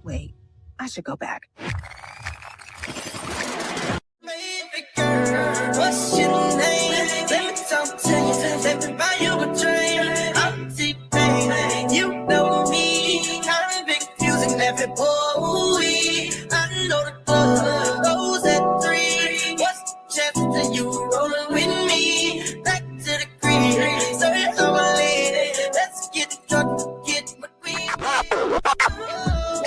Wait, I should go back. Baby girl, what's your name? Let me talk to you. Let me buy you a drink. I'm T-Pain, you know me. I'm big fusing every boy. I know the club goes at 3. What's the chance that you rolling with me? Back to the crib, sorry I'm a lady. Let's get drunk, get what we need.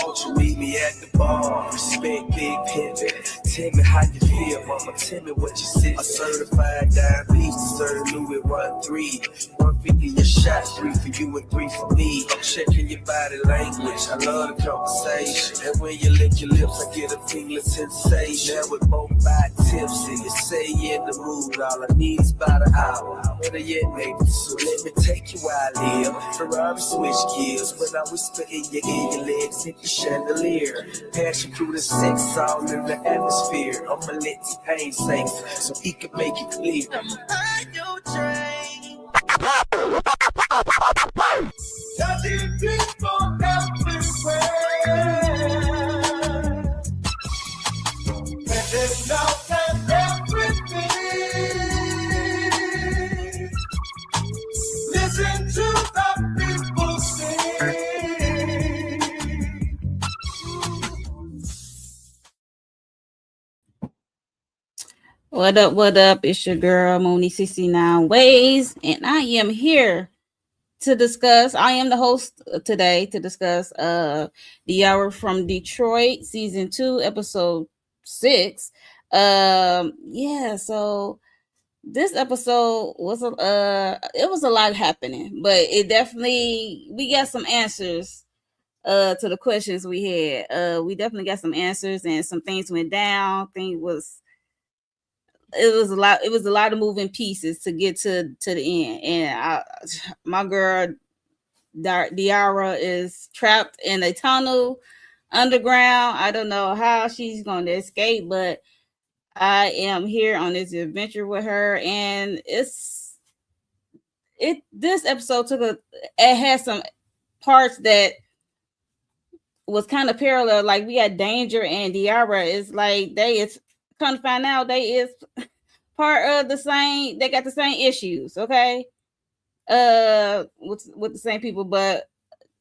Won't you meet me at the bar? Respect big pimpin'. Tell me how you feel, mama. Tell me what you see. A certified diabetes, serve Louis 1-3. 150 a shot, 3 for you and 3 for me. I'm checking your body language. I love the conversation. And when you lick your lips, I get a tingling sensation. Now with both by tipsy, you say you in the mood. All I need is about an hour. Better yet, maybe 2. Let me take you where I live. Ferrari switch gears. When I whisper in your ear, your legs hit the chandelier. Passion through the sex, all in the atmosphere. I'ma let T-Pain sing so he can make it clear. I'm your train. Touching people everywhere. And there's no time everything. Listen to the people sing. What up, what up? It's your girl, Mooney 69 Ways, and I am here to discuss. I am the host today to discuss Diarra from Detroit, season 2, episode 6. So this episode was it was a lot happening, but it definitely we got some answers to the questions we had. We definitely got some answers, and some things went down. It was a lot of moving pieces to get to the end, and my girl Diarra is trapped in a tunnel underground. I don't know how she's going to escape, but I am here on this adventure with her, and this episode it had some parts that was kind of parallel. Like we had Danger and Diarra. It's like they is come to find out they is part of the same. They got the same issues. Okay, with the same people. But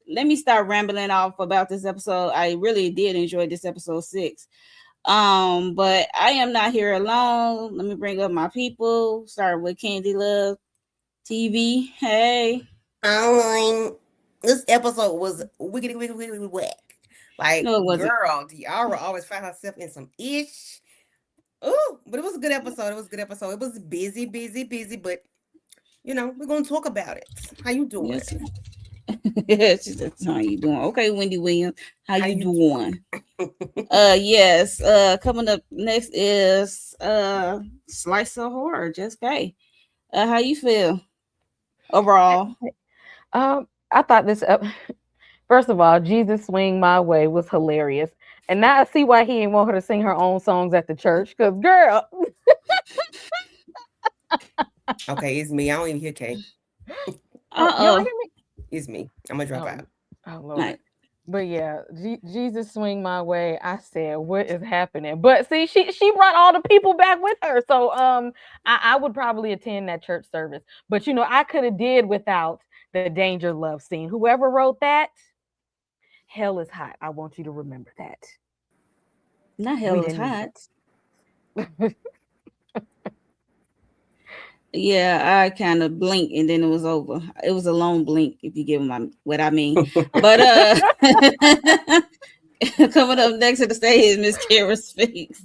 let me start rambling off about this episode. I really did enjoy this episode 6. But I am not here alone. Let me bring up my people. Start with Candy Love TV. Hey. This episode was wiggity whack. Like, No, it wasn't. Girl, Diarra always found herself in some ish. Oh, but it was a good episode. It was busy, but we're gonna talk about it. How you doing? Yes. She said, how you doing? Okay, Wendy Williams. How you doing? Yes. Coming up next is Slice of Horror, Just Kay. How you feel overall? I thought this first of all, Jesus Swing My Way was hilarious. And now I see why he didn't want her to sing her own songs at the church. Because, girl. Okay, it's me. I don't even hear Kay. You don't hear me? It's me. I'm going to drop out. Oh, Lord. Right. But yeah, Jesus Swing My Way. I said, what is happening? But see, she brought all the people back with her. So I would probably attend that church service. But, I could have did without the Danger love scene. Whoever wrote that, hell is hot. I want you to remember that. Not hell is hot. Yeah, I kind of blinked and then it was over. It was a long blink, if you get what I mean. But coming up next to the stage is Miss Kara Speaks.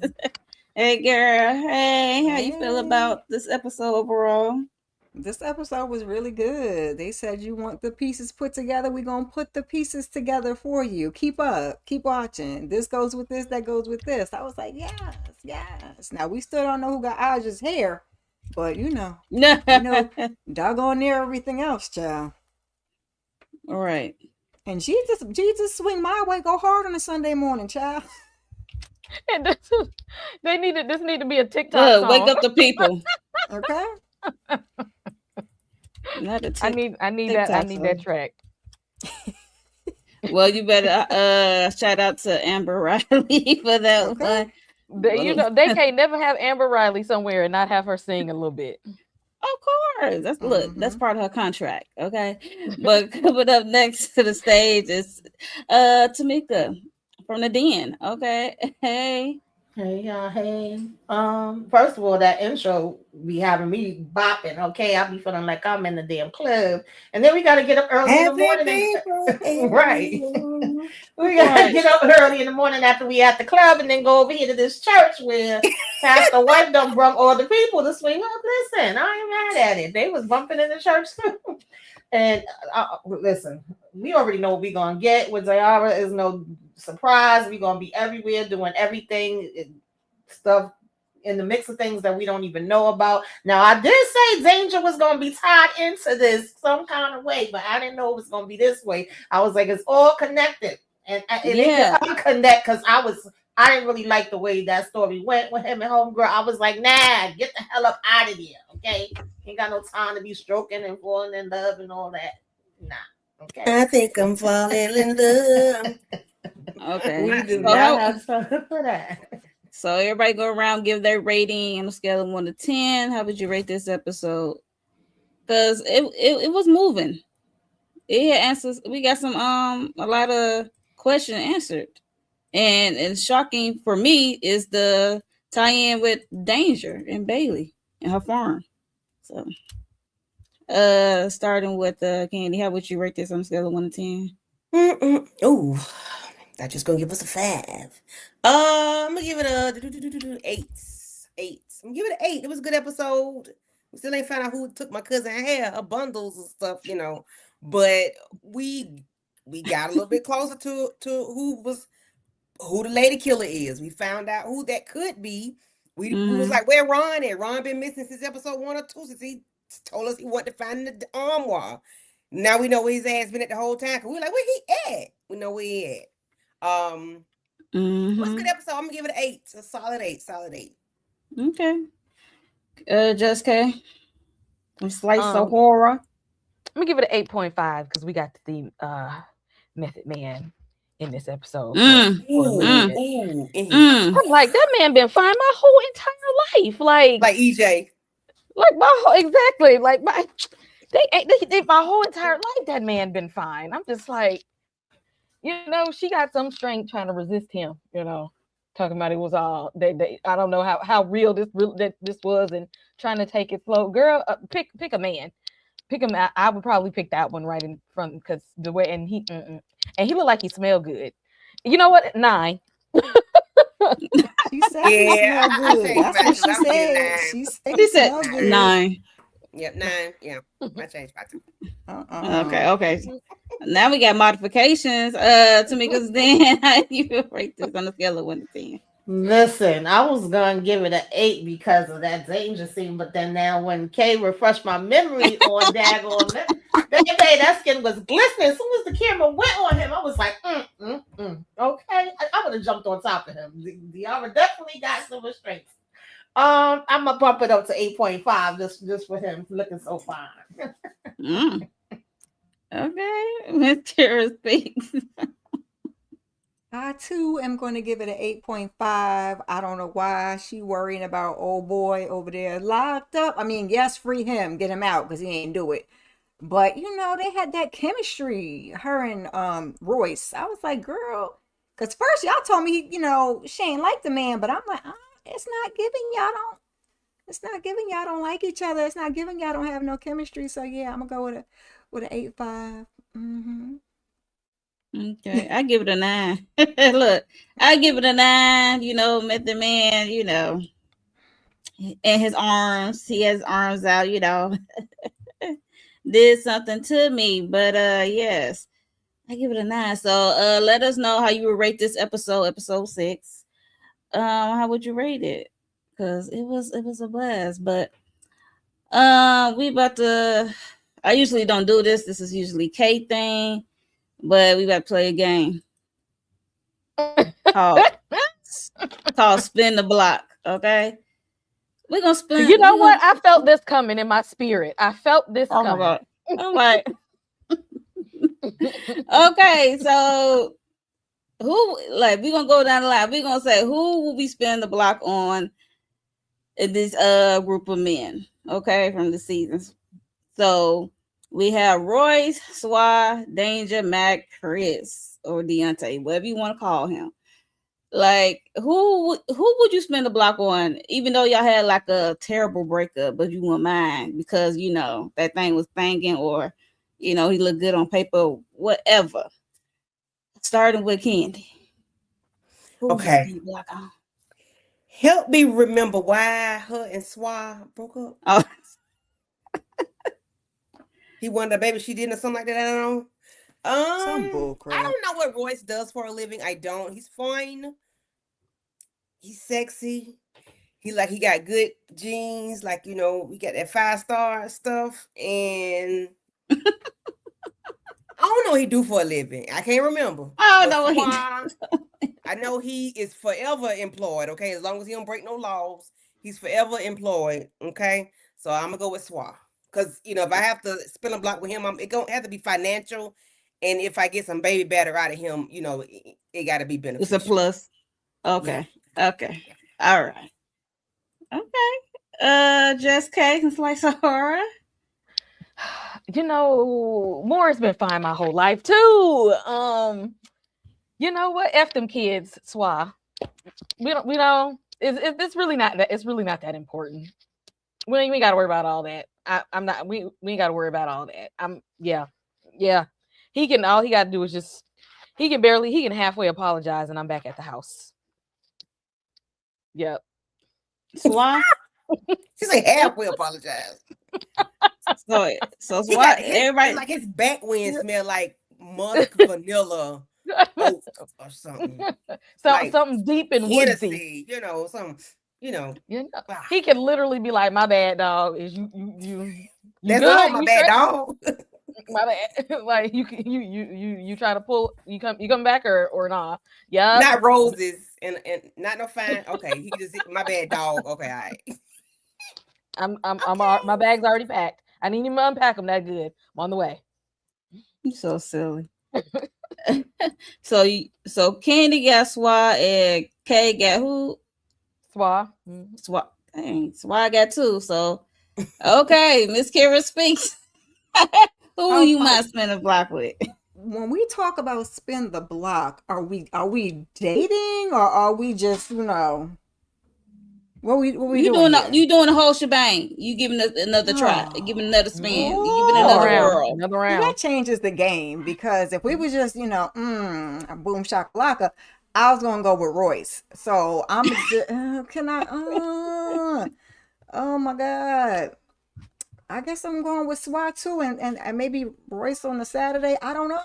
Hey, girl. Hey, how you feel about this episode overall? This episode was really good. They said you want the pieces put together. We're going to put the pieces together for you. Keep up. Keep watching. This goes with this. That goes with this. I was like, yes. Now, we still don't know who got Aja's hair. But, doggone near everything else, child. All right. And Jesus Swing My Way. Go hard on a Sunday morning, child. And this need to be a TikTok song. Wake up the people. Okay. I need that track. Well, you better shout out to Amber Riley for that Okay. one. They can't never have Amber Riley somewhere and not have her sing a little bit. Of course. That's Mm-hmm. part of her contract. Okay. But coming up next to the stage is Tamika from the Den. Okay. Hey. Hey y'all, hey. First of all, that intro be having me bopping. Okay, I be feeling like I'm in the damn club, and then we gotta get up early in the Happy morning people and right. everywhere. We gotta Right. get up early in the morning after we at the club, and then go over here to this church where Pastor White done brought all the people to swing up. Listen, I ain't mad at it. They was bumping in the church too. And listen, we already know what we gonna get with Diarra. Is no surprise. We gonna be everywhere doing everything, stuff in the mix of things that we don't even know about. Now, I did say Danger was gonna be tied into this some kind of way, but I didn't know it was gonna be this way. I was like, it's all connected, and it Yeah. could unconnect because I didn't really like the way that story went with him and homegirl. I was like, nah, get the hell up out of here, okay? Ain't got no time to be stroking and falling in love and all that. Nah, okay. I think I'm falling in love. Okay. We do So not have time for that. so everybody go around, give their rating on a scale of 1 to 10. How would you rate this episode? Because it was moving. It had answers. We got some a lot of questions answered. And shocking for me is the tie-in with Danger and Bailey and her farm. So starting with Candy, how would you rate this on a scale of 1 to 10? Oh, that's just gonna give us a 5. I'm gonna give it a 8. 8. I'm gonna give it an 8. It was a good episode. We still ain't found out who took my cousin hair, her bundles and stuff, But we got a little bit closer to who the lady killer is. We found out who that could be. We was like, where Ron at? Ron been missing since episode 1 or 2, since he told us he wanted to find the armoire. Now we know where his ass been at the whole time. Cause we're like, where he at? We know where he at. It was a good episode. I'm gonna give it an 8. A solid 8. Solid 8. Okay. Just K. Some slice of Um, horror. I'm gonna give it an 8.5 because we got to see Method Man in this episode for a little bit. I'm like, that man been fine my whole entire life. Like EJ. Like my whole exactly. Like they my whole entire life that man been fine. I'm just like, she got some strength trying to resist him, talking about it was all they I don't know how real this was and trying to take it slow. Girl, pick a man. Pick him. I would probably pick that one right in front because the way and he looked like he smelled good. You know what? 9. She said he smell good. That's what she said. She said he smell good. 9. Yep, 9. Yeah, I changed my 2. Okay. Now we got modifications. Tamika's then how you rate this on a scale of 1 to 10? Listen, I was gonna give it an 8 because of that Danger scene, but then now when Kay refreshed my memory on Daggone, baby, that skin was glistening. As soon as the camera went on him, I was like, okay, I would have jumped on top of him. Diarra definitely got some restraints. I'm gonna bump it up to 8.5 just for him looking so fine. Okay, Mr. Speaks. I too am going to give it an 8.5. I don't know why she worrying about old boy over there locked up. I mean, yes, free him, get him out because he ain't do it. But they had that chemistry, her and Royce. I was like, girl, because first y'all told me she ain't like the man, but I'm like, it's not giving y'all don't like each other. It's not giving y'all don't have no chemistry. So yeah, I'm gonna go with an 8.5. Okay, I give it a 9. Look, I give it a 9. Method Man, and his arms, he has arms out, did something to me. But yes, I give it a 9. So let us know how you would rate this episode 6. How would you rate it? Because it was a blast. But we about to. I usually don't do this. This is usually K thing. But we got to play a game called Spin the Block. Okay, we're gonna spin. You know what? I felt this coming in my spirit. I felt this coming. I'm like, Okay, so who like we gonna go down the line. We're gonna say who will we spend the block on in this group of men, okay, from the seasons. So we have Royce, Swa, Danger, Mac, Chris, or Deontay, whatever you want to call him. Like who would you spend the block on, even though y'all had like a terrible breakup, but you wouldn't mind because you know that thing was banging, or you know he looked good on paper, whatever. Starting with Candy. Who would you Okay. spend the block on? Help me remember why her and Swa broke up. Oh, He wanted a baby she didn't or something like that. I don't know. Some bull I crap. don't know what Royce does for a living. I don't. He's fine. He's sexy. He got good genes. Like, you know, we got that 5-star stuff. And I don't know what he do for a living. I can't remember. I don't But know what he Swan, I know he is forever employed. Okay, as long as he don't break no laws, he's forever employed. Okay, so I'm gonna go with Swan because you know if I have to spend a block with him, it gonna have to be financial, and if I get some baby batter out of him, you know, it got to be It's a beneficial. plus. Yeah. Okay. Okay. All right. Okay. Just Cake and Slice of Horror. You know, Moore's been fine my whole life too. You know what? F them kids, Swa. We don't. It's really not that. It's really not that important. We ain't got to worry about all that. I'm not. We ain't got to worry about all that. Yeah. He can. All he got to do is just. He can halfway apologize, and I'm back at the house. Yep. Swan. She's like halfway apologize. So He Swan. got Everybody. like his back wind smell like musk vanilla oat or something. Like Something deep and woodsy. Hennessy, you know, some, you know. He can literally be like, "My bad, dog. Is you That's good? all my You bad straight? dog. My bad." Like you try to pull. You come back or nah? Yeah. Not roses and not no fine. Okay, he just my bad dog. Okay, all right. My bag's already packed. I need him to unpack them that good. I'm on the way. You're so silly. So Candy got Swa and Kay got who? Swa. Swa. Dang, Swa got 2. So okay, Miss Kira speaks. Who you might spend a block with? When we talk about spin the block, are we dating or are we just, you know, what we you doing? You doing the whole shebang. You giving it another try, giving another spin, you giving another whirl. Another round. That changes the game because if we was just, you know, boom shakalaka, I was gonna go with Royce. So I'm can I oh my god. I guess I'm going with SWAT too, and maybe Royce on the Saturday. I don't know.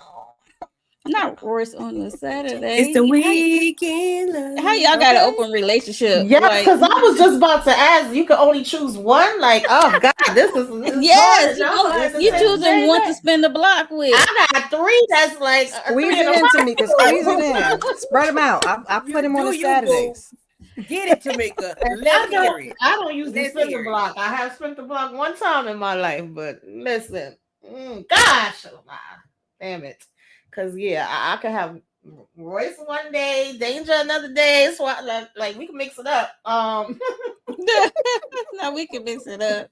Not Royce on the Saturday. It's the weekend. How y'all got an open relationship? Yeah, because I was just about to ask. You can only choose one. Like, oh God, this is yes. hard. You choosing one to spend the block with. I got 3. That's like Squeeze it in, Tamika. Squeeze it in. Spread them out. I put him on the Saturdays. Get it, Tamika. Let's hear it. I don't use the spin the block. I have spent the block one time in my life, but listen, gosh, damn it. Because I could have Royce one day, Danger another day. So like we can mix it up. No, we can mix it up.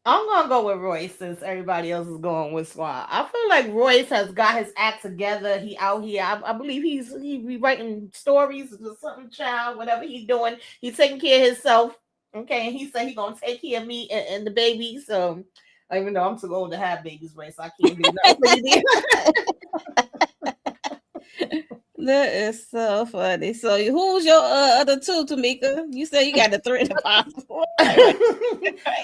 I'm gonna go with Royce since everybody else is going with Squad. I feel like Royce has got his act together. He out here. I believe he be writing stories or something, child, whatever he's doing. He's taking care of himself. Okay, and he said he's gonna take care of me and the baby. So even though I'm too old to have babies, Royce, I can't do nothing. That is so funny. So who's your other 2, Tamika? You said you got the 3 in the possible.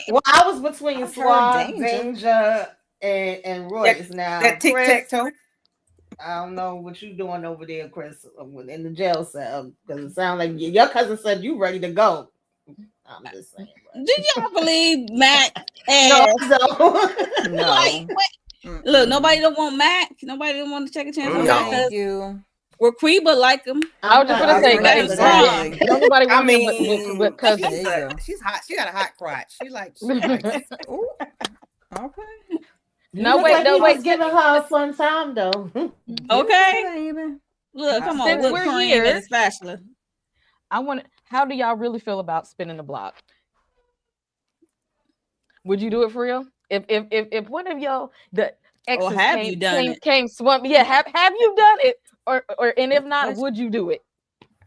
Well, I was between Squad, Danger, and Royce. Now that tic-tac-toe. I don't know what you doing over there, Chris, in the jail cell, because it sounds like your cousin said you ready to go. I'm just saying. Did y'all believe Mac? No. Like, look, nobody don't want Mac. Nobody don't want to check a chance on Mac. Thank you. Well, Queba like him. I was just gonna say, nobody wants with cousin. She's hot. She got a hot crotch. She likes Ooh, okay. No, Look wait, like no, he wait. was giving her a fun time though. Okay. baby. Look, come on, Since whipped we're cream here, and a spatula. I want. How do y'all really feel about spinning the block? Would you do it for real? If one of y'all the Or exes have you done it? came swamp, yeah, have you done it? Or and if Good not, question. would you do it?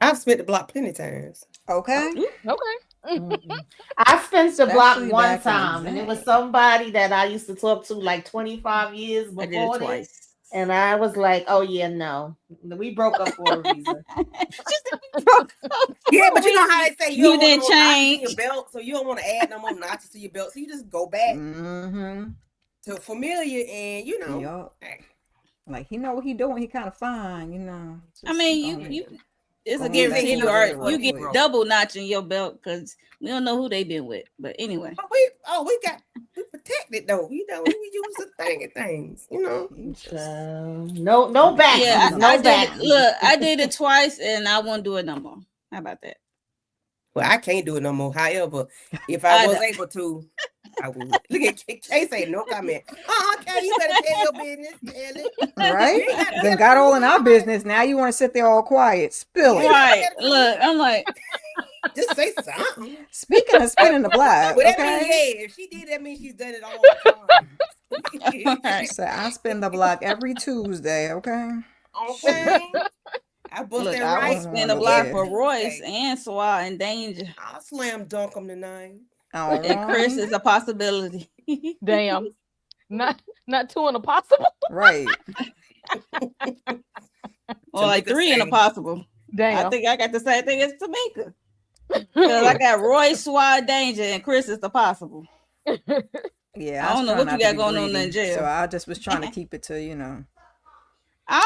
I've spent the block plenty times. Okay. Okay. Mm-mm. I spent the block Especially one back in the time, and it was day. somebody that I used to talk to like 25 years I did it before this. twice. And I was like, oh, yeah, no. We broke up for a reason. Yeah, but you know how they say you You don't want no didn't more notches in your change. belt, so you don't want to add no more notches to your belt. So you just go back Mm-hmm. to familiar, and Yup. hey, Like he know what he doing. He kind of fine, I Just mean, go, you it's a going give it back to he to you, knows or what you zero he get quick. broke. double notch in your belt because we don't know who they been with. But anyway, But we protected though. We use the thing and things. He just So, no trying to keep yeah, backsies. him I No did it. down. backsies. Look, I did it twice, and I won't do it no more. How about that? Well, I can't do it no more. However, if I I was know. able to, I would. Look at Kay saying no comment. Kay, you better tell your business. Tell it. Right? You ain't got to Then tell it. got all You in our all right. business. Now you want to sit there all quiet. Spill You it. ain't never Right. had a truth. Look, I'm like, Just say something. Speaking of spinning the block, Well, that means, okay? yeah, if she did, that means she's done it all the time. She right. said, I spin the block every Tuesday, okay? Okay. I bust Look, that I will right Going spin on a over block there. for every Royce Tuesday. and Swat and Danger. I'll slam dunk them tonight. All And Chris right. is a possibility. Damn. Not two and a possible. Right. Or like Tamika 3 and a say, possible. I Damn. think I got the same thing as Tamika. Because I got Royce, Swat, Danger, and Chris is the possible. Yeah, I I was don't know trying what you not to got be going on in greedy. So jail. I just was trying to keep it to, I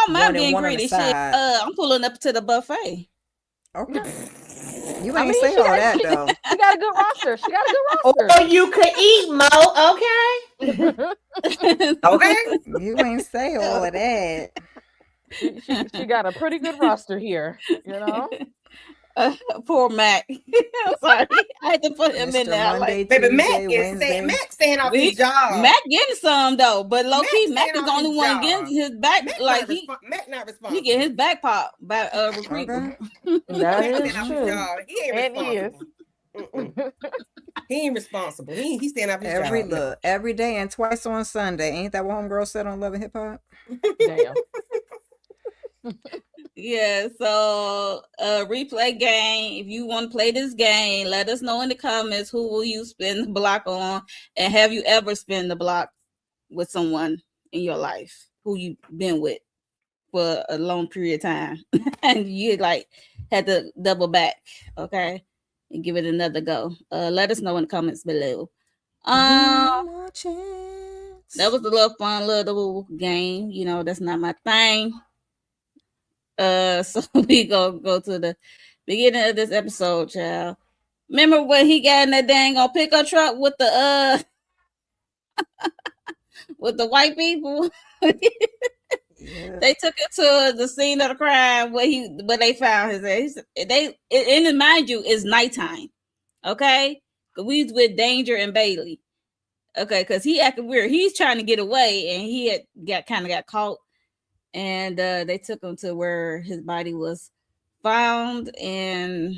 don't mind one and being one on the greedy. Shit, side. I'm pulling up to the buffet. Okay. You I ain't mean, say all that though. she got a good roster. She got a good Or roster. you could eat, Mo, okay? okay. You ain't say all of that. She got a pretty good roster here, Poor Mac. I'm sorry. I had to put him in Mr. there. Like, Monday, Baby, Tuesday, Wednesday. Mac staying off his job. Mac getting some though, but low Mac key, Mac staying is the off only his one job. getting his back. Like Mac not he get his responsible. back pop by recruiting. Okay. That Mac is staying off his true. job. He ain't And is. responsible. Mm-mm. He ain't responsible. He staying off his Every job. No. look, every day and twice on Sunday. Ain't that what homegirl said on Love and Hip Hop? Damn. Yeah, so replay game. If you want to play this game, let us know in the comments who will you spin the block on, and have you ever spin the block with someone in your life who you been with for a long period of time, and you like had to double back, okay, and give it another go. Let us know in the comments below. One more That chance. was a little fun little game. That's not my thing. So we go to the beginning of this episode, child. Remember when he got in that dang on pickup truck with the with the white people? Yeah. They took it to the scene of the crime where they found his ass. And mind you, it's nighttime. Okay? Cause we was with Danger and Bailey. Okay, because he acted weird. He's trying to get away and he had got caught. And they took him to where his body was found, and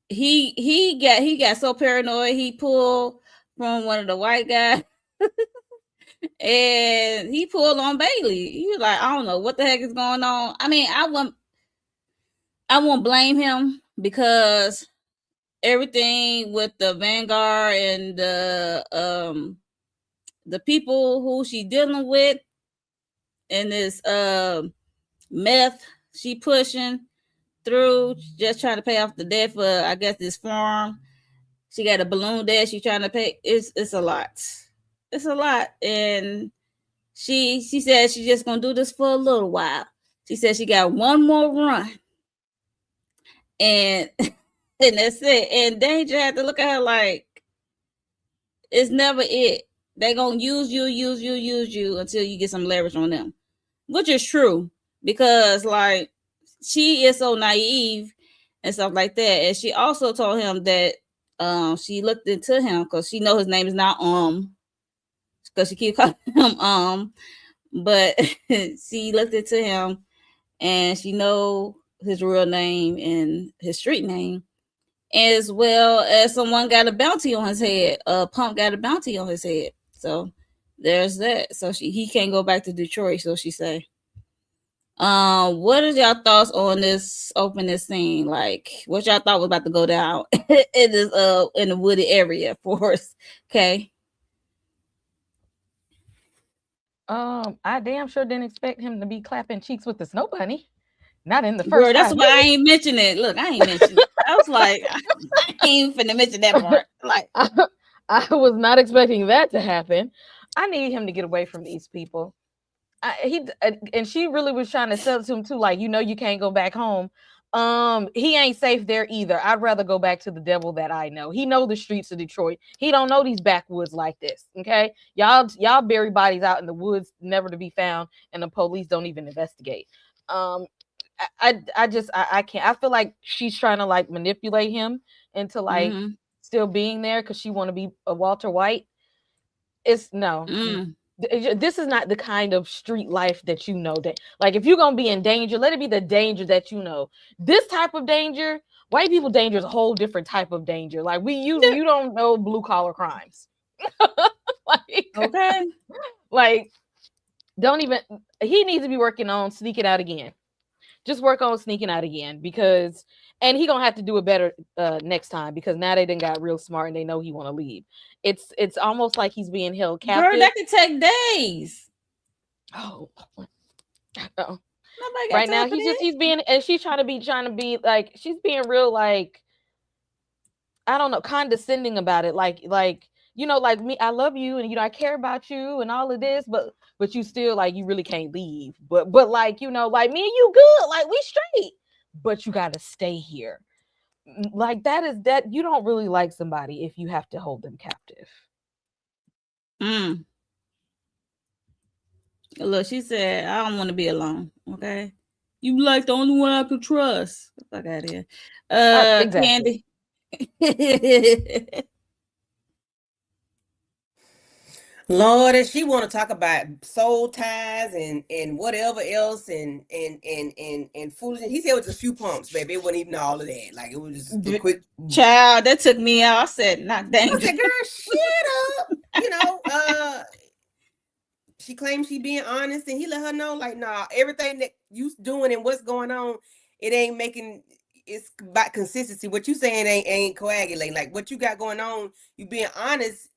he got so paranoid he pulled from one of the white guys and he pulled on Bailey. He was like, I don't know what the heck is going on. I mean, I won't blame him because everything with the Vanguard and the people who she dealing with and this meth she pushing through, just trying to pay off the debt for, I guess, this farm. She got a balloon debt she trying to pay. It's a lot. It's a lot. And she said she's just gonna do this for a little while. She said she got one more run. And and that's it. And Danger had to look at her like it's never it. They gonna use you until you get some leverage on them. Which is true. Because like she is so naive and stuff like that. And she also told him that she looked into him because she know his name is not because she keep calling him but she looked into him and she know his real name and his street name, as well as someone got a bounty on his head. Pump got a bounty on his head. So there's that. So he can't go back to Detroit. So she say, what are y'all thoughts on this opening scene? Like, what y'all thought was about to go down in this in the wooded area for us? Okay. I damn sure didn't expect him to be clapping cheeks with the snow bunny. Not in the Girl, first that's 5 why I minutes. ain't mention it. Look, I ain't mentioned it. I was like, I ain't finna mention that part. Like, I was not expecting that to happen. I need him to get away from these people. And she really was trying to sell it to him too, like, you can't go back home. He ain't safe there either. I'd rather go back to the devil that I know. He know the streets of Detroit. He don't know these backwoods like this. Okay, y'all bury bodies out in the woods, never to be found, and the police don't even investigate. Um, I can't. I feel like she's trying to like manipulate him into like mm-hmm, still being there because she want to be a Walter White. It's no. This is not the kind of street life that you know. That like if you're gonna be in danger, let it be the danger that you know. This type of danger, white people danger is a whole different type of danger. Like you don't know blue collar crimes. like okay. like don't even. He needs to be working on sneaking out again. Just work on sneaking out again because and he gonna have to do it better next time because now they done got real smart and they know he want to leave. It's almost like he's being held Girl, captive. that could take days. Oh, Nobody got right time now for that. he's being and she's trying to be like she's being real like I don't know condescending about it like like me I love you and I care about you and all of this but you still like you really can't leave but like like me and you good like we straight but you got to stay here. Like that you don't really like somebody if you have to hold them captive. Mm. Look, she said, I don't want to be alone. Okay. You like the only one I could trust. Fuck out of here. Exactly. Candy. Lord, and she want to talk about soul ties and whatever else and foolishness. He said it was just a few pumps, baby. It wasn't even all of that. Like it was just a quick. Child, that took me out. I said, not I dangerous. said, "Girl, shut up." She claims she being honest, and he let her know, like, nah, everything that you doing and what's going on, it ain't making. It's about consistency. What you saying ain't coagulating. Like what you got going on, you being honest,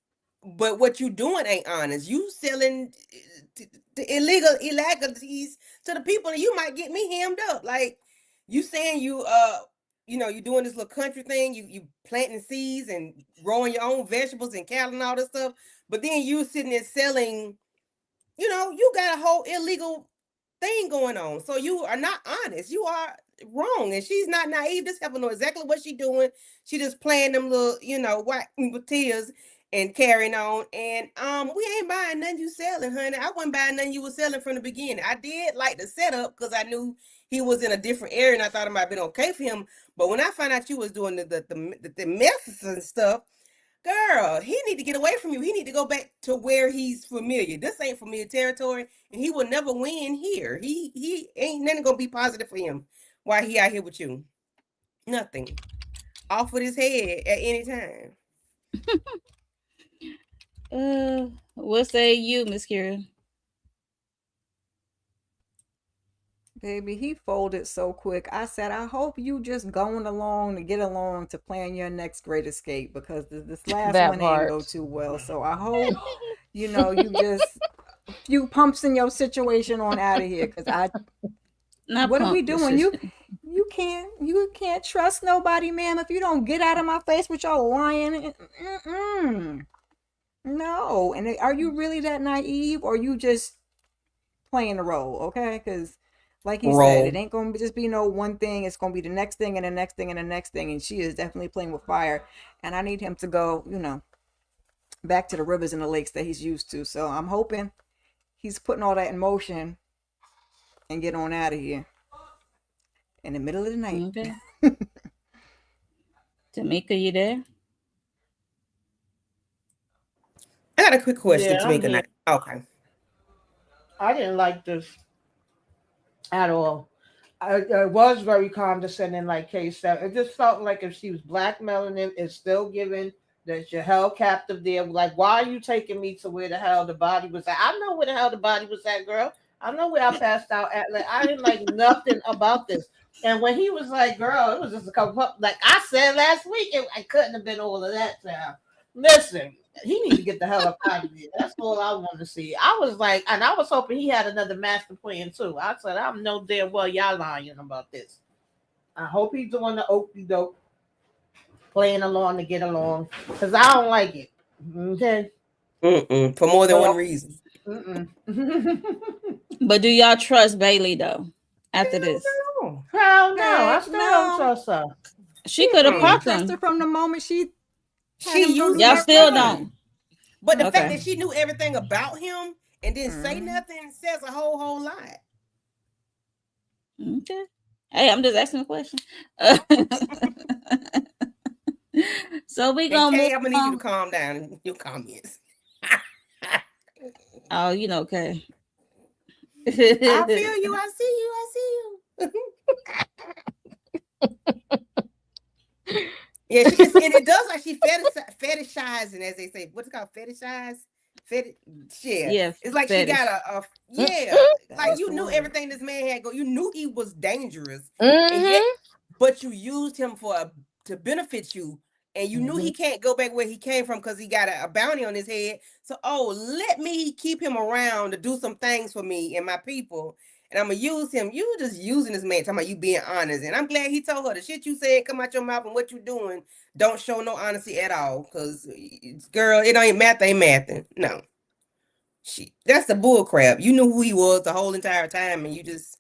but what you doing ain't honest. You selling illegal illegalities to the people, and you might get me hemmed up. Like you saying you doing this little country thing. You planting seeds and growing your own vegetables and cattle and all this stuff, but then you sitting there selling you got a whole illegal thing going on. So you are not honest. You are wrong. And she's not naive. This heifer know exactly what she's doing. She just playing them little, white with tears and carrying on. And we ain't buying nothing you selling, honey. I wasn't buying nothing you was selling from the beginning. I did like the setup because I knew he was in a different area and I thought it might have been okay for him. But when I found out you was doing the messes and stuff, girl, he need to get away from you. He need to go back to where he's familiar. This ain't familiar territory, and he will never win here. He ain't nothing gonna be positive for him while he out here with you. Nothing. Off with his head at any time. What say you, Miss Kira? Baby, he folded so quick. I said, I hope you just going along to get along to plan your next great escape because this last That one ain't go part. too well. So I hope, you just a few pumps in your situation on out of here because Not what are we pump. doing? You can't trust nobody, ma'am, if you don't get out of my face with your lying. Mm-mm. No. And are you really that naive or you just playing the role? Okay, because like he said, it Roll. ain't gonna just be no one thing. It's gonna be the next thing and the next thing and the next thing. And she is definitely playing with fire. And I need him to go, back to the rivers and the lakes that he's used to. So I'm hoping he's putting all that in motion and get on out of here in the middle of the night. Okay. Tamika, you there? And got a quick question, Yeah, I'm Tamika. Now, here. okay. I didn't like this at all. I was very condescending, like Kay said. It just felt like if she was blackmailing him, it's still given that you're held captive there. Like, why are you taking me to where the hell the body was at? I know where the hell the body was at, girl. I know where I passed out at. Like, I didn't like nothing about this. And when he was like, girl, it was just a couple, like I said last week, I couldn't have been all of that now. Listen, he need to get the hell up out of here. That's all I wanted to see. I was like, and I was hoping he had another master plan too. I said, I'm no damn well y'all lying about this. I hope he's doing the okey doke, playing along to get along, because I don't like it. Okay. For more than one No. reason. But do y'all trust Bailey though? After this, No. Hell no, I Heck still don't no. trust her. she could have I didn't popped trust her him. from the moment she had She him go used do Y'all her that still crime. don't. But the fact Okay. that she knew everything about him and didn't say Mhm. nothing says a whole lot. Okay. Hey, I'm just asking a question. So we And gonna move Kay, I'm gonna need you to on. calm down in your comments. Oh, you know, okay. I feel you. I see you. I see you. Yeah, and it does like she fetishizing, as they say. What's it called? Fetishize? Fetish. Yeah. Yeah, It's like she got fetish. a yeah. Like That's you the knew word. everything this man had go. You knew he was dangerous, and yet, Mm-hmm. but you used him to benefit you, and you knew he can't go back where he came from because he got a bounty on his head. So, let me keep him around to do some things for me and my people. And I'm gonna use him. You just using this man, talking about you being honest. And I'm glad he told her the shit you said come out your mouth and what you doing don't show no honesty at all. Cause girl, it ain't math, ain't mathing. No. That's the bull crap. You knew who he was the whole entire time, and you just,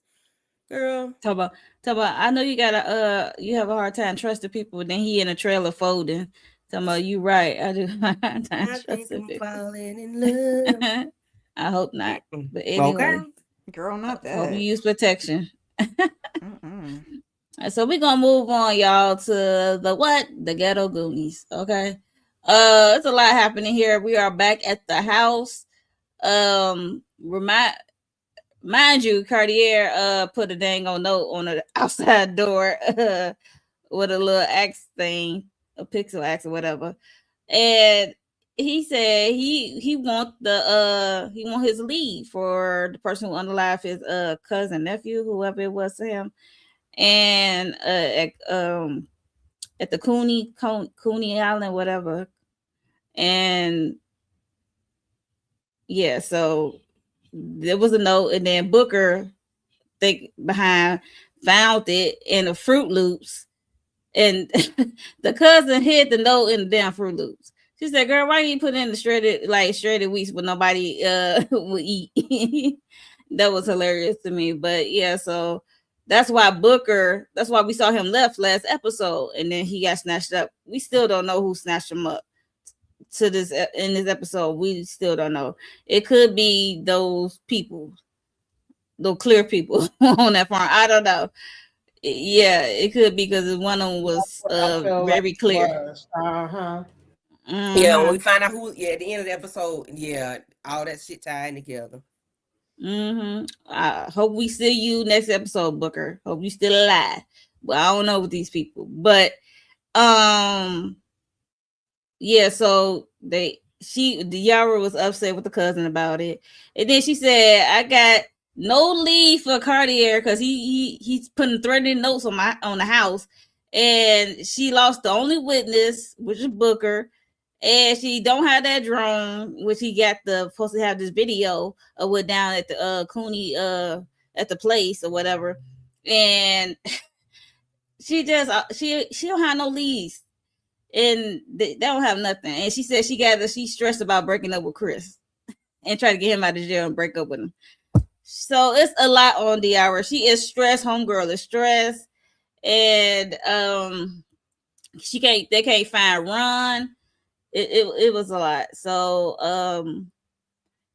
girl. Talk about. I know you gotta. You have a hard time trusting people. Then he in a trailer folding. Talking about you right. I do have a hard time I think trusting I'm people. falling in love. I hope not. But Okay. anyway, Girl, not hope you that. use protection. Mm-mm. So we're gonna move on, y'all, to the ghetto Goonies. Okay. It's a lot happening here. We are back at the house. Mind you, Cartier put a dang on note on the outside door with a little axe thing, a pixel axe or whatever. And he said he want his lead for the person who unalived his cousin, nephew, whoever it was to him. And at the Cooney Island, whatever. And yeah, so there was a note, and then Booker think behind found it in the Fruit Loops, and the cousin hid the note in the damn Fruit Loops. She said, "Girl, why you put in the shredded wheats when nobody would eat?" That was hilarious to me. But yeah, so that's why we saw him left last episode, and then he got snatched up. We still don't know who snatched him up to this in this episode. We still don't know. It could be those people, those clear people on that farm. I don't know. Yeah, it could be because one of them was I feel like very it clear. was. Uh-huh. Yeah, when we Mm-hmm. find out who, at the end of the episode, yeah, all that shit tied together. Mm-hmm. I hope we see you next episode, Booker. Hope you still alive. But I don't know with these people. But um yeah, so Diarra was upset with the cousin about it. And then she said, I got no leave for Cartier because he's putting threatening notes on the house. And she lost the only witness, which is Booker. And she don't have that drone, which he got supposed to have this video of what down at the Cooney at the place or whatever. And she just she don't have no leads, and they don't have nothing. And she said she's stressed about breaking up with Chris and try to get him out of jail and break up with him. So it's a lot on Diarra. She is stressed. Homegirl is stressed, and they can't find Ron. It was a lot. So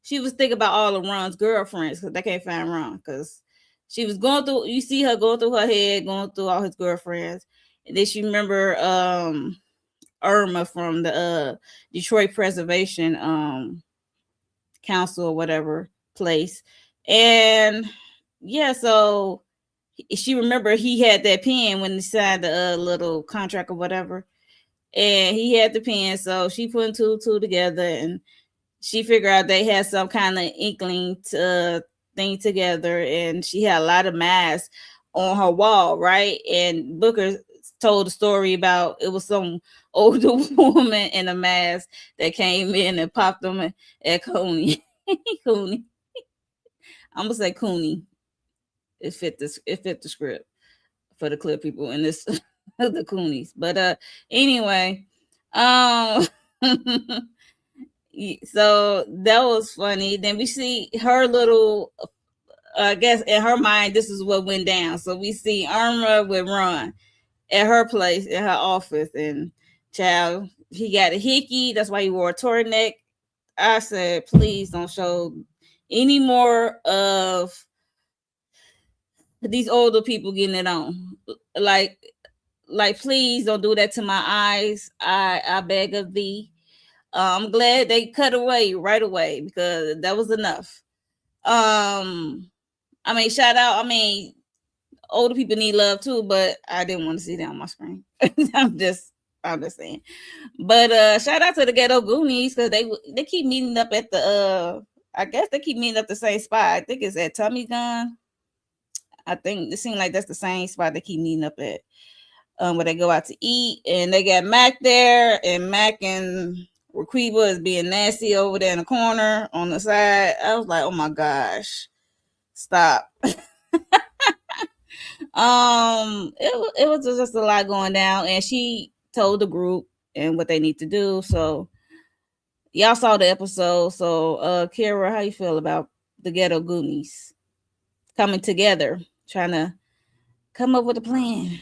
she was thinking about all of Ron's girlfriends because they can't find Ron because she was going through. You see her going through her head, going through all his girlfriends, and then she remember Irma from the Detroit Preservation Council or whatever place. And yeah, so she remember he had that pen when he signed the little contract or whatever. And he had the pen, so she put two together, and she figured out they had some kind of inkling to thing together, and she had a lot of masks on her wall, right? And Booker told a story about it was some older woman in a mask that came in and popped them at Cooney. Cooney. I'm gonna say Cooney. It fit the script for the clip people in this the Coonies. But anyway, um so that was funny. Then we see her little I guess in her mind this is what went down. So we see Irma with Ron at her place in her office, and child, he got a hickey, that's why he wore a turtleneck. I said, please don't show any more of these older people getting it on. Like please don't do that to my eyes. I beg of thee. I'm glad they cut away right away because that was enough. I mean, shout out. I mean, older people need love too, but I didn't want to see that on my screen. I'm just saying. But shout out to the Ghetto Goonies because they keep meeting up at the I guess they keep meeting up the same spot. I think it's at Tommy Gun. I think it seems like that's the same spot they keep meeting up at. Where they go out to eat, and they got Mac there, and Mac and Raquiba is being nasty over there in the corner on the side. I was like, oh my gosh, stop. It was just a lot going down, and she told the group and what they need to do. So y'all saw the episode. So Kara, how you feel about the Ghetto Goonies coming together, trying to come up with a plan?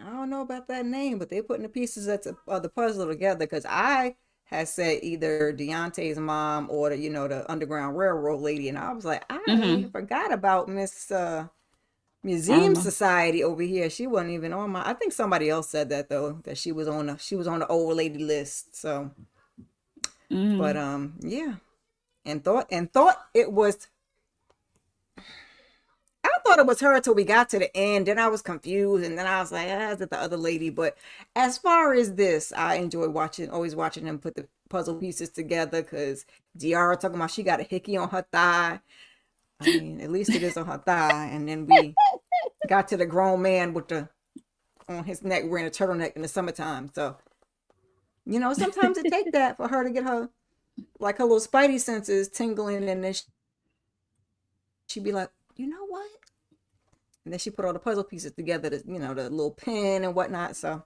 I don't know about that name, but they're putting the pieces of the puzzle together. Because I had said either Deontay's mom or the Underground Railroad lady, and I was like, I forgot about Miss Museum Society over here. She wasn't even on my. I think somebody else said that though, that she was on the old lady list. So, but yeah, and thought it was. I thought it was her until we got to the end. Then I was confused, and then I was like, is it the other lady? But as far as this, I enjoy always watching them put the puzzle pieces together. Because Diarra talking about she got a hickey on her thigh. I mean, at least it is on her thigh. And then we got to the grown man with on his neck wearing a turtleneck in the summertime. So, sometimes it take that for her to get her little spidey senses tingling, and then she'd be like, you know what? And then she put all the puzzle pieces together, the little pin and whatnot. So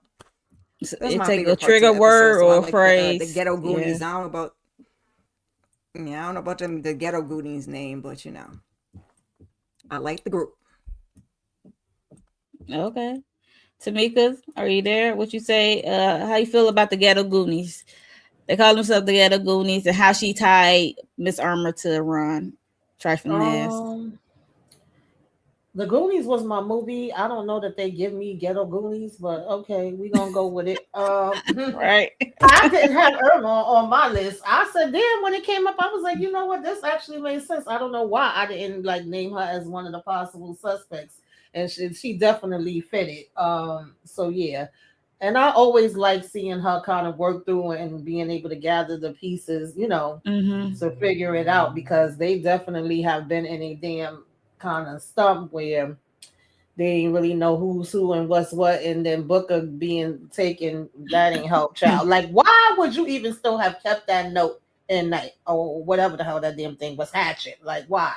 that's my take favorite a trigger word so or like phrase. The Ghetto Goonies. Yeah. I don't know about the Ghetto Goonies name, but I like the group. Okay. Tamika, are you there? What you say? How you feel about the Ghetto Goonies? They call themselves the Ghetto Goonies, and how she tied Miss Irma to Ron. Trifling ass. The Goonies was my movie. I don't know that they give me Ghetto Goonies, but okay, we gonna go with it. Right. I didn't have Irma on my list. I said, damn, when it came up, I was like, you know what? This actually made sense. I don't know why I didn't name her as one of the possible suspects, and she definitely fit it. So yeah. And I always like seeing her kind of work through and being able to gather the pieces, to figure it out, because they definitely have been in a damn kind of stump where they didn't really know who's who and what's what, and then Booker being taken, that ain't help, child. Like, why would you even still have kept that note in night or whatever the hell that damn thing was hatching? Like, why?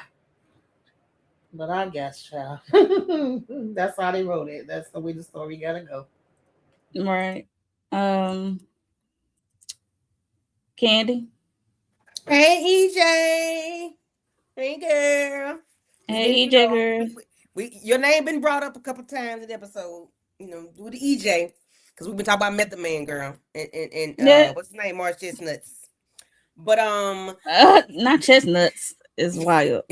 But I guess, child, that's how they wrote it. That's the way the story gotta go. Right. Candy. Hey, EJ. Hey, girl. Hey, EJ girl. Your name been brought up a couple times in the episode. Do the EJ, because we've been talking about Method Man, girl, and what's his name, March Chestnuts. But not chestnuts. It's wild.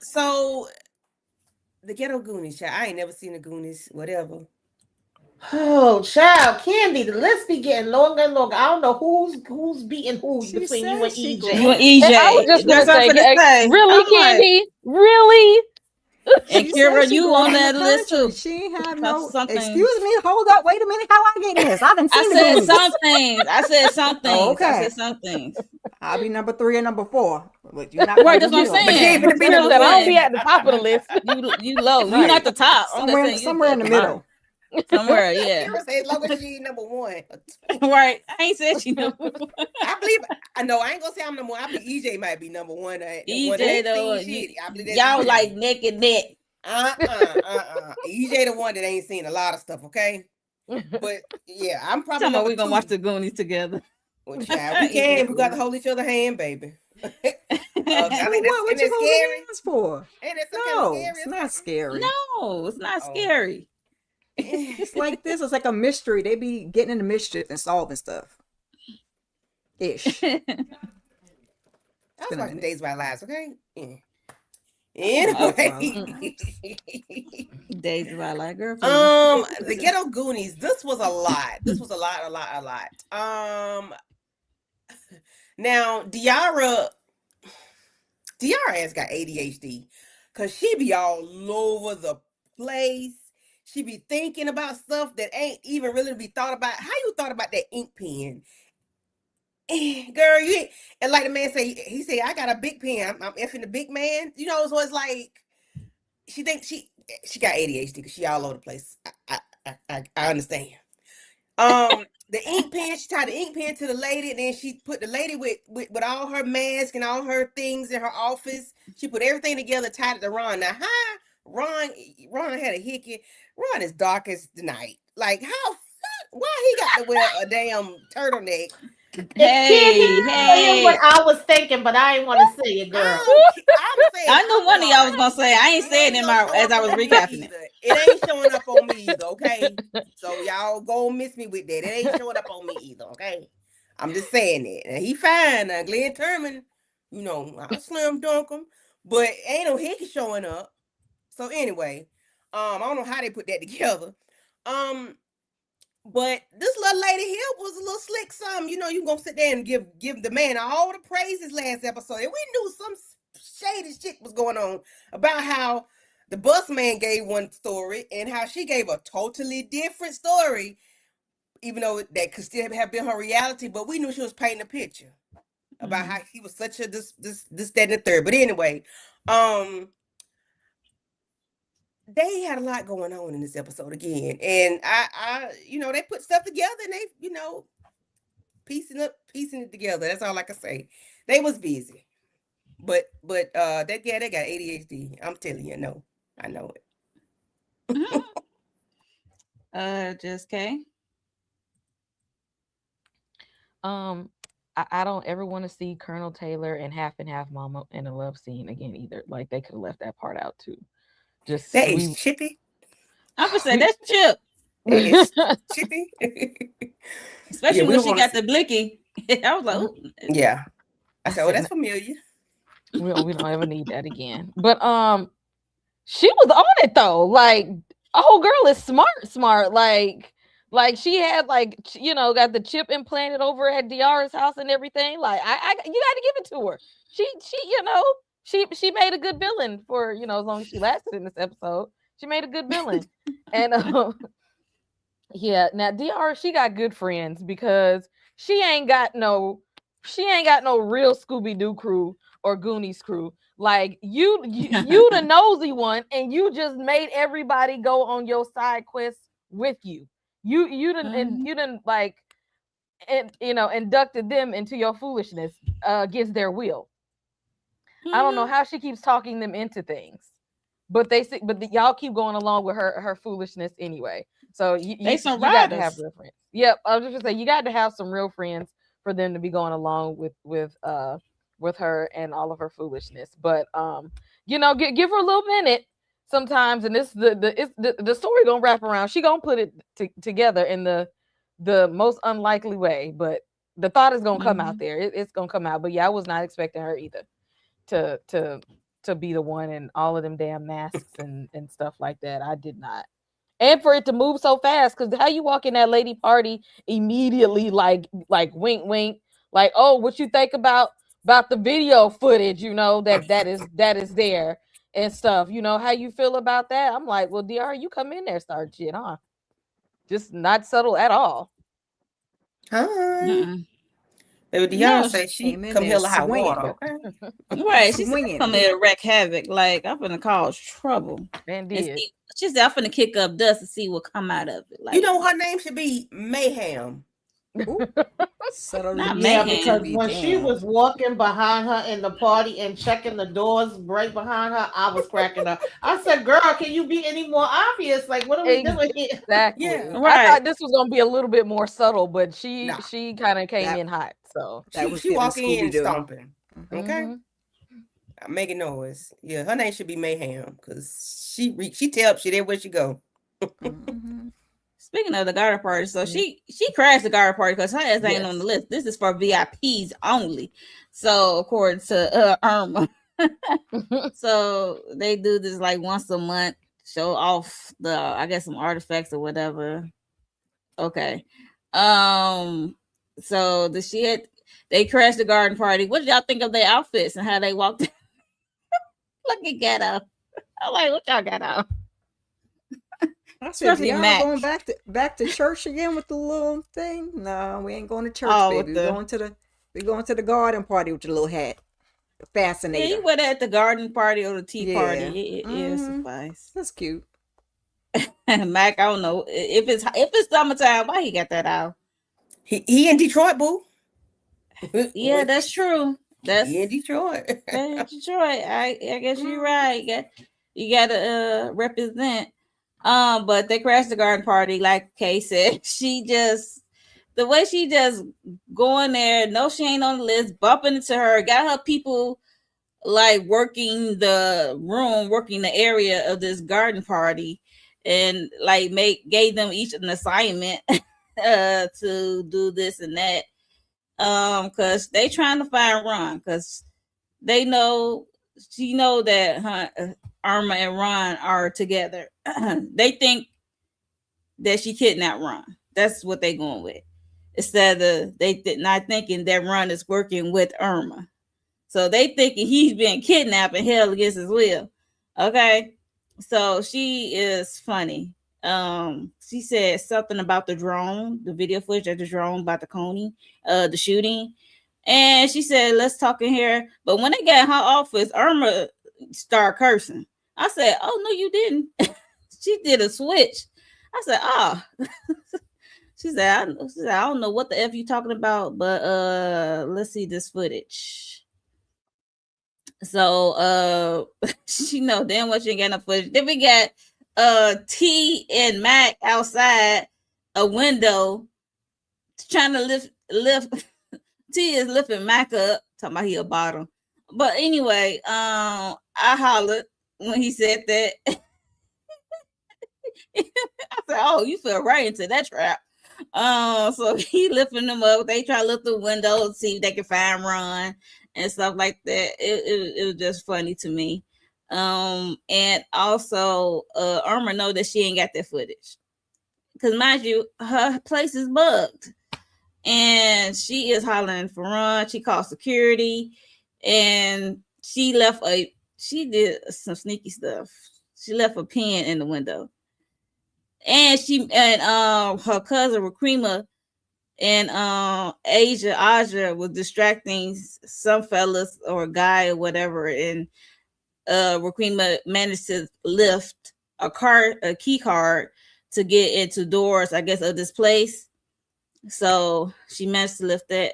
So the Ghetto Goonies, child. I ain't never seen the Goonies. Whatever. Oh, child, Candy, the list be getting longer and longer. I don't know who's beating who She between you said and she You and EJ. going. I was EJ. just That's gonna what I'm say, finna say. really, I'm like, Candy, really? and She said Kira, she you going on in the that list country. too. She ain't have That's no. something. Excuse me. Hold up. Wait a minute. How I get in this? I done I seen the said Goonies. some things. I said some Oh, things. I okay. said some things. I'll be number 3 and number 4, but you're not Right, gonna that's put what I'm me over But she there. ain't saying. finna be That's Kira what number I'm said, I don't one. be saying. at the top of the list. You low. You not Right. the top. I'm just Somewhere, saying you somewhere in at the the bottom. middle. Somewhere, yeah. Kira said as long as she ain't number one or two. Right. I ain't said she know. I believe I know I ain't gonna say I'm number one. I believe EJ might be number one. The one that EJ ain't though, seen you, shit. I believe that's y'all like EJ. neck and neck. EJ the one that ain't seen a lot of stuff, okay? But yeah, I'm probably Talking about number we gonna watch two. the Goonies together. Which yeah, we EJ can. We got to fool. hold each other hand, baby. I For think that's what? and What you that's holding scary. hands for? And that's some kind of No, scary it's or not something. scary. No, it's not Oh. scary. It's like this. It's like a mystery. They be getting into mischief and solving stuff. Ish. I It's was been a watching minute. Days of Our Lives, okay? Yeah. Come on, Days of Our Anyway. Lives. Days of our life, girl, please. The Ghetto Goonies. This was a lot. This was a lot, a lot, a lot. Now Diarra has got ADHD because she be all over the place. She be thinking about stuff that ain't even really be thought about. How you thought about that ink pen? Girl, you ain't, and like the man say, he said, I got a big pen. I'm effing the big man. You know, so it's like she thinks she got ADHD because she all over the place. I understand. The ink pen, she tied the ink pen to the lady, and then she put the lady with all her mask and all her things in her office. She put everything together, tied it to Ron. Now, how Ron had a hickey. Ron is dark as the night. Like, how why he got to wear a damn turtleneck? And Candy, Hey, tell you what hey. I was thinking, but I ain't want to say it, girl. I'm saying I knew I'm one of y'all was dark. gonna say it. I ain't It saying it ain't in gonna my show as up I was on me recapping it. either. It ain't showing up on me either, okay? So y'all go miss me with that. It ain't showing up on me either, okay? I'm just saying it. And he fine now. Glenn Turman, I'll slam dunk him. But ain't no hickey showing up. So anyway, I don't know how they put that together. Um, but this little lady here was a little slick some. You gonna sit there and give the man all the praises last episode. And we knew some shady shit was going on about how the bus man gave one story and how she gave a totally different story, even though that could still have been her reality, but we knew she was painting a picture about how he was such a this, that, and the third. But anyway, um, they had a lot going on in this episode again. And they put stuff together and they, piecing it together. That's all I can say. They was busy. But they got ADHD. I'm telling you, no. I know it. Just K. I don't ever want to see Colonel Taylor and half Mama in a love scene again either. Like they could have left that part out too. Just That is chippy. I'm gonna say we that's Chip, That is chippy. Yeah, especially we when don't she want to got see. the blicky. I was like, ooh. Yeah. I I said, oh, said that's familiar. we don't ever need that again. But she was on it though. Like a whole girl is smart. Like she had got the chip implanted over at Diarra's house and everything. Like I you got to give it to her. She made a good villain for as long as she lasted in this episode. She made a good villain, and yeah. Now Diarra, she got good friends because she ain't got no real Scooby Doo crew or Goonies crew. Like you the nosy one, and you just made everybody go on your side quest with you. You didn't and Mhm. you didn't like and inducted them into your foolishness against their will. I don't know Mhm. how she keeps talking them into things, but y'all keep going along with her foolishness anyway. So you They you, some you got to have riders. real friends. Yep, I was just gonna say you got to have some real friends for them to be going along with her and all of her foolishness. But give her a little minute sometimes, and the story gonna wrap around. She gonna put it together in the most unlikely way, but the thought is gonna come out Mhm. there. It's gonna come out. But yeah, I was not expecting her either to to to be the one and all of them damn masks and stuff like that. I did not. And for it to move so fast, because how you walk in that lady party immediately, like wink wink, like, oh, what you think about the video footage, that is there and stuff. How you feel about that? I'm like, well, Diarra, you come in there, start shit, huh? Just not subtle at all. Hi. Mm-mm. Baby Diarra No, say she Came in come there hell or high water, swinging, okay? right. She said, swinging. "I'm here to wreak havoc. Like I'm gonna cause trouble." And And did. see, she said, "I'm gonna kick up dust to see what come out of it." You Like know her name should be Mayhem. Ooh, subtly not Yeah, needed to because mayhem. be when she damned. was walking behind her in the party and checking the doors right behind her, I was cracking up. I said, "Girl, can you be any more obvious? Like, what are we doing here?" Exactly. Yeah. I Right. thought this was gonna be a little bit more subtle, but she Nah. she kind of came That in hot. So. that She was she giving walk Scooby in Doo. stomping. Okay? Mhm. Making noise. Yeah, her name should be Mayhem because she tell shit everywhere she go. Mm-hmm. Speaking of the garden party, so Yeah. she crashed the garden party because her ass ain't on Yes. the list. This is for VIPs only. So according to Irma, so they do this like once a month, show off the I guess some artifacts or whatever. Okay. So the shit they crashed the garden party. What did y'all think of their outfits and how they walked? Look at ghetto. I'm like, what y'all got on? I said, Especially Diarra Mac. going back to church again with the little thing? No, we ain't going to church, Oh, with baby. the We going to the garden party with your little hat. The yeah, you fascinator. wear that at the garden party or the tea party. Yeah. It Mm-hmm. suffice. That's cute. Mac, I don't know if it's summertime. Why he got that out? He in Detroit, boo. Yeah, that's true. He in That's Detroit. Detroit. I guess you're right. You gotta represent. But they crashed the garden party, like Kay said. She just the way she just going there, no, she ain't on the list, bumping into her, got her people like working the room, working the area of this garden party, and like gave them each an assignment to do this and that. Because they trying to find Ron, because they know she know that Irma and Ron are together. They think that she kidnapped Ron. That's what they going with. Instead of they not thinking that Ron is working with Irma. So they thinking he's been kidnapped and held against his will. Okay. So she is funny. She said something about the drone, the video footage of the drone about the Coney, the shooting. And she said, let's talk in here. But when they got in her office, Irma started cursing. I said, oh no, you didn't. She did a switch. I said, ah. She said, I don't know what the F you talking about, but let's see this footage. So she know damn well she ain't got no footage. Then we got T and Mac outside a window trying to lift T is lifting Mac up, talking about he a bottom. But anyway, I hollered when he said that. I said, oh, you fell right into that trap. So he lifting them up. They try to lift the window, see if they can find Ron and stuff like that. It was just funny to me. And also, Irma know that she ain't got that footage, because mind you, her place is bugged, and she is hollering for Ron. She called security, and she did some sneaky stuff. She left a pen in the window. And her cousin Rakrima and Aja was distracting some fellas or a guy or whatever, and Rakrima managed to lift a key card to get into doors, I guess, of this place. So she managed to lift that,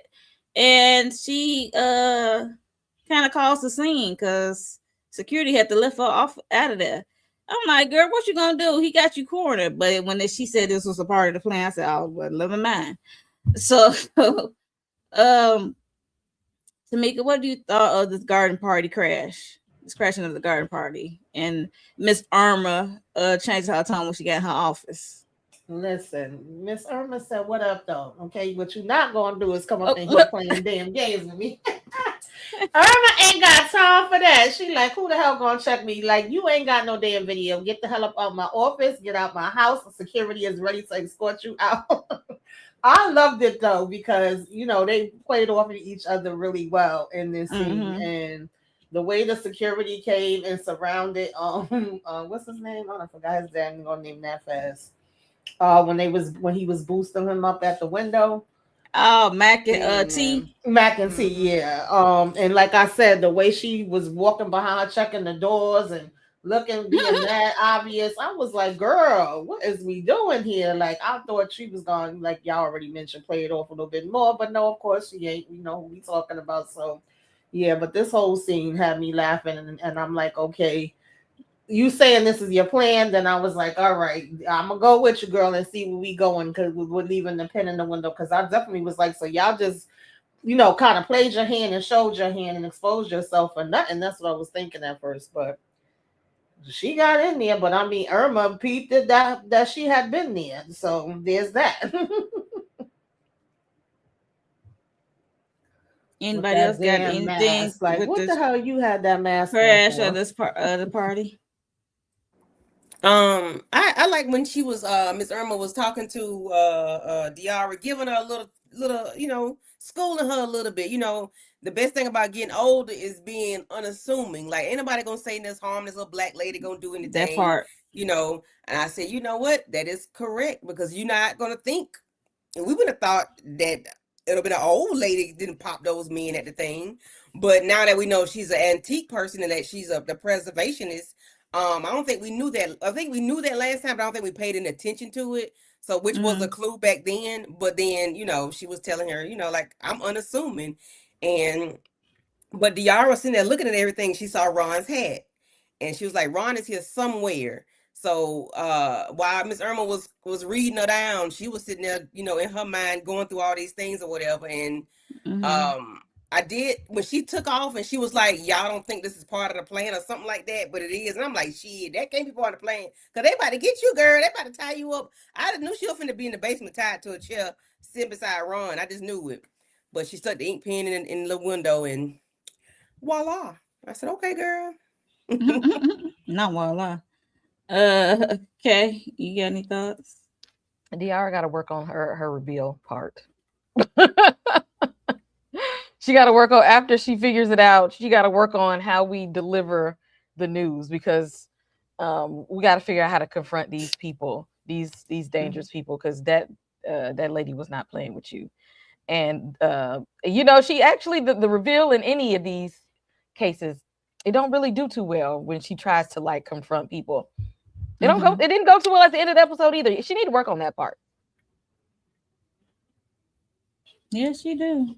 and she kind of caused the scene because security had to lift her off out of there. I'm like, girl, what you gonna do? He got you cornered. But when she said this was a part of the plan, I said, oh, well, never mind. So, Tamika, what do you thought of this garden party crash? This crashing of the garden party, and Miss Irma changed her tone when she got in her office. Listen, Miss Irma said, "What up, though? Okay, what you're not gonna do is come up in here playing damn games with me." Irma ain't got time for that. She like, who the hell gonna check me? Like, you ain't got no damn video. Get the hell up out my office. Get out my house. Security is ready to escort you out. I loved it though because they played off of each other really well in this scene, Mm-hmm. and the way the security came and surrounded what's his name? I forgot his name. I'm gonna name that fast. When he was boosting him up at the window. Oh, Mac and Seeing T. Mac and T, them. yeah. And like I said, the way she was walking behind, checking the doors and looking, being that obvious, I was like, "Girl, what is we doing here?" Like I thought she was going, like y'all already mentioned, play it off a little bit more, but no, of course she ain't. We know who we talking about, so yeah. But this whole scene had me laughing, and I'm like, okay, you saying this is your plan, then I was like, all right, I'm gonna go with you, girl, and see where we going because we're leaving the pen in the window. Because I definitely was like, so y'all just, kind of played your hand and showed your hand and exposed yourself for nothing. That's what I was thinking at first, but she got in there. But I mean, Irma peeped it that she had been there, so there's that. With Anybody that else got damn anything mask, like with what the this hell you had that mask on crash of for? this part of the party? I like when she was Miss Irma was talking to Diarra, giving her a little schooling her a little bit. The best thing about getting older is being unassuming. Like anybody gonna say this harm, this little black lady gonna do That anything, part. And I said, you know what, that is correct because you're not gonna think. And we would have thought that it'll be an old lady didn't pop those men at the thing. But now that we know she's an antique person and that she's the preservationist, I don't think we knew that. I think we knew that last time, but I don't think we paid any attention to it. So, which was a Mm-hmm. clue back then. But then, she was telling her, like I'm unassuming, and but Diara was sitting there looking at everything. She saw Ron's hat, and she was like, "Ron is here somewhere." So while Miss Irma was reading her down, she was sitting there, in her mind going through all these things or whatever. And Mm-hmm. um, I did when she took off, and she was like, "Y'all don't think this is part of the plan or something like that, but it is." And I'm like, "Shit, that can't be part of the plan, cause they about to get you, girl. They about to tie you up." I knew she was finna be in the basement tied to a chair, sitting beside Ron. I just knew it. But she stuck the ink pen in the window, and voila. I said, "Okay, girl." Not voila. Okay. You got any thoughts? Diara got to work on her reveal part. She got to work on after she figures it out. She got to work on how we deliver the news because we got to figure out how to confront these people, these dangerous people, because that lady was not playing with you. And she actually the reveal in any of these cases, it don't really do too well when she tries to like confront people. It don't go. Mm-hmm. It didn't go too well at the end of the episode either. She need to work on that part. Yes, she do.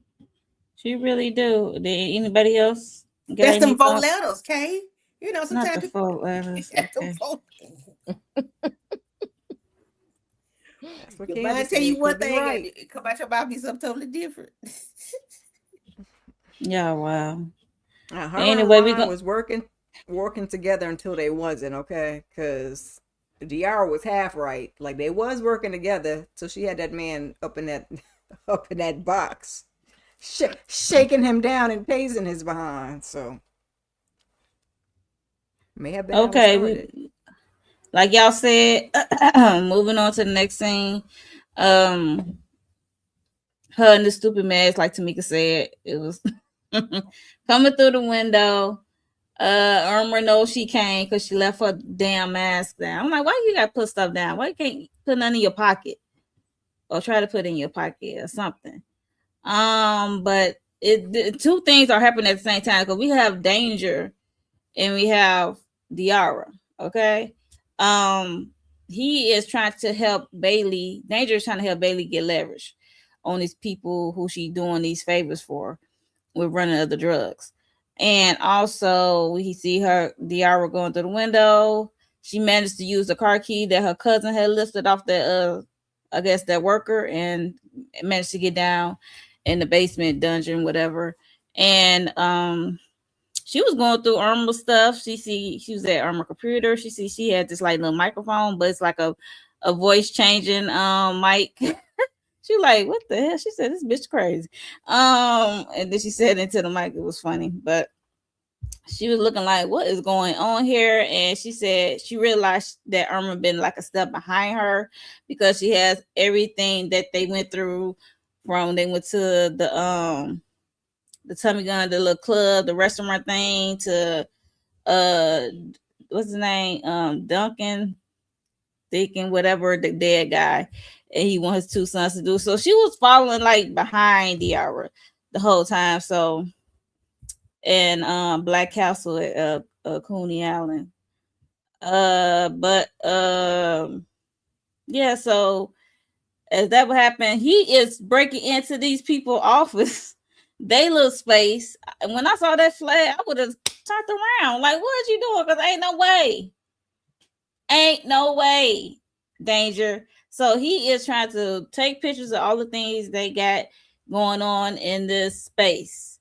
She really do. Did anybody else got That's any them four thoughts? letters, Kay. Not Sometimes the people. four letters. That's them Okay. four. That's what Your Candace mind tell said. you It one could be thing, and right. it come out your mouth be something totally different. Yeah. Wow. Her and Anyway, we Ron go. was working together until they wasn't, okay? Because Diara was half right. Like they was working together till she had that man up in that up in that box, shaking him down and tasing his behind. So may have been how it Okay. started. We like y'all said. Moving on to the next scene. Um, her and the stupid mask, like Tamika said, it was coming through the window. Irma knows she came because she left her damn mask down. I'm like, why you got to put stuff down? Why you can't put none in your pocket or try to put it in your pocket or something? But two things are happening at the same time because we have Danger and we have Diarra. Okay, um, he is trying to help Bailey. Danger is trying to help Bailey get leverage on these people who she doing these favors for with running of the drugs. And also we see her Diarra going through the window. She managed to use the car key that her cousin had lifted off the I guess that worker and managed to get down in the basement dungeon, whatever. And she was going through Irma's stuff. She was at Irma computer. She had this like little microphone, but it's like a voice changing mic. She like, what the hell? She said, this bitch crazy. And then she said into the mic, it was funny, but she was looking like, what is going on here? And she said she realized that Irma been like a step behind her because she has everything that they went through from they went to the Tummy Gun, the little club, the restaurant thing, to uh what's his name? Duncan Deacon, whatever, the dead guy. And he wants his two sons to do. So she was following like behind Diarra the whole time. So and Black Castle at Coney Island. But yeah, so as that would happen, he is breaking into these people's office, they little space. And when I saw that flag, I would have turned around. Like, what you doing? Because ain't no way. Ain't no way. Danger. So he is trying to take pictures of all the things they got going on in this space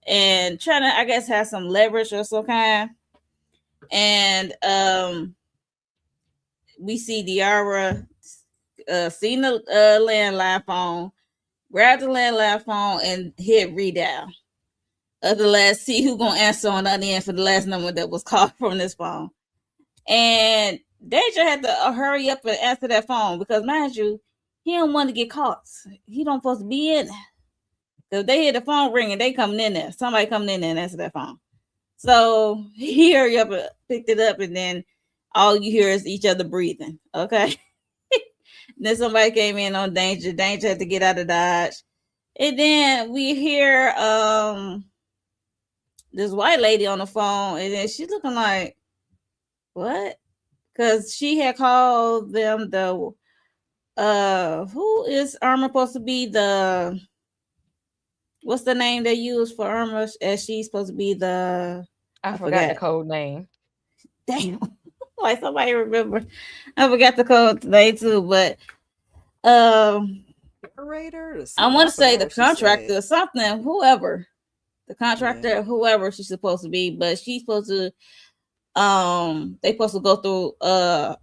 and trying to, I guess, have some leverage or some kind. And we see Diarra seen the landline phone, grab the landline phone, and hit redial of the last, see who gonna answer on the other end for the last number that was called from this phone. And Danger had to hurry up and answer that phone because, mind you, he don't want to get caught. He don't supposed to be in there. If they hear the phone ringing, they coming in there. Somebody coming in there and answer that phone. So he hurry up and picked it up, and then all you hear is each other breathing. Okay. Then somebody came in on Danger. Danger had to get out of Dodge. And then we hear this white lady on the phone, and then she's looking like, what? Because she had called them the who is Irma supposed to be? The what's the name they use for Irma, as she's supposed to be the I forgot the code name. Damn. Like somebody remember. I forgot the code today too, but Narrator. I want to say the forgot what she contractor or said. something, whoever. The contractor, Yeah. whoever she's supposed to be, but she's supposed to they supposed to go through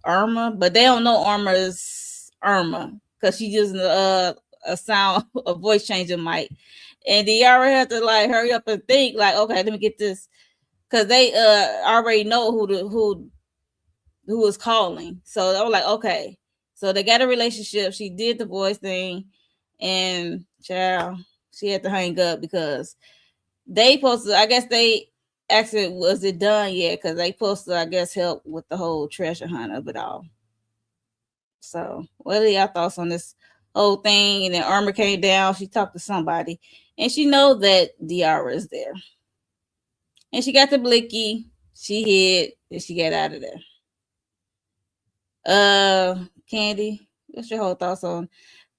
Irma, but they don't know Irma's Irma because she using a sound, a voice changing mic. And Diarra had to like hurry up and think like, okay, let me get this, because they already know who is calling. So they were like, okay. So they got a relationship. She did the voice thing, and child, she had to hang up because they supposed to, I guess they asked it, was it done yet? Because they supposed to, I guess, help with the whole treasure hunt of it all. So what are y'all thoughts on this whole thing? And then Irma came down, she talked to somebody, and she know that Diarra is there. And she got the blicky, she hid, and she got out of there. Candy, what's your whole thoughts on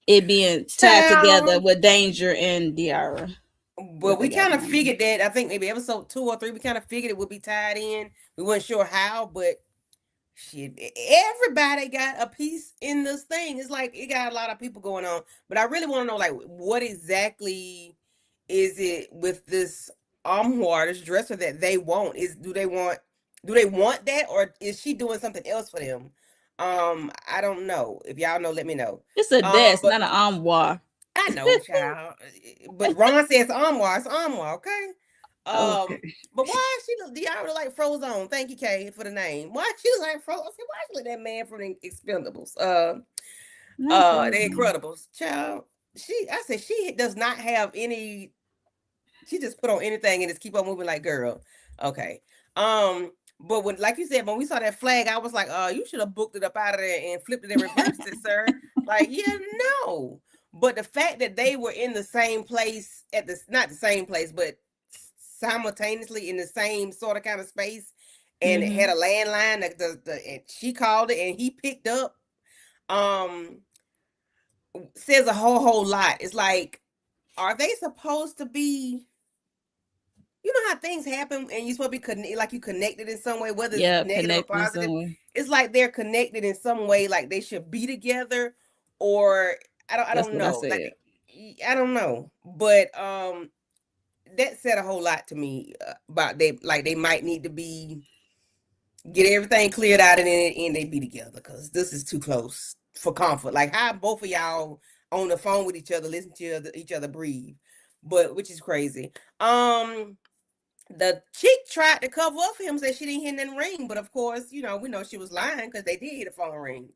it being tied together with Danger and Diarra? Well, we kind of figured that. I think maybe episode 2 or 3, we kind of figured it would be tied in. We weren't sure how, but shit, everybody got a piece in this thing. It's like it got a lot of people going on. But I really want to know, like, what exactly is it with this armoire, this dresser that they want? Do they want that, or is she doing something else for them? I don't know. If y'all know, let me know. It's a desk, not an armoire. I know, child. But Ron says armoire. It's armoire, okay? Okay. But why is she Diarra like Frozone? Thank you, Kay, for the name. Why she like Frozen? Why she like that man from the Expendables? The Incredibles, child. I said she does not have any. She just put on anything and just keep on moving like girl. Okay. But when, like you said, when we saw that flag, I was like, you should have booked it up out of there and flipped it and reversed it, sir. Like, yeah, no. But the fact that they were in the same place not the same place, but simultaneously in the same sort of kind of space, and it had a landline and she called it and he picked up, says a whole lot. It's like, are they supposed to be, you know how things happen and you're supposed to be like you connected in some way, whether it's negative or positive. It's like they're connected in some way, like they should be together, or I don't know. Like, I don't know. But that said a whole lot to me about they might need to get everything cleared out and then they be together, because this is too close for comfort. Like, how both of y'all on the phone with each other, listening to each other breathe, but which is crazy. The chick tried to cover up for him, said she didn't hear nothing ring, but of course, we know she was lying because they did hear the phone ring.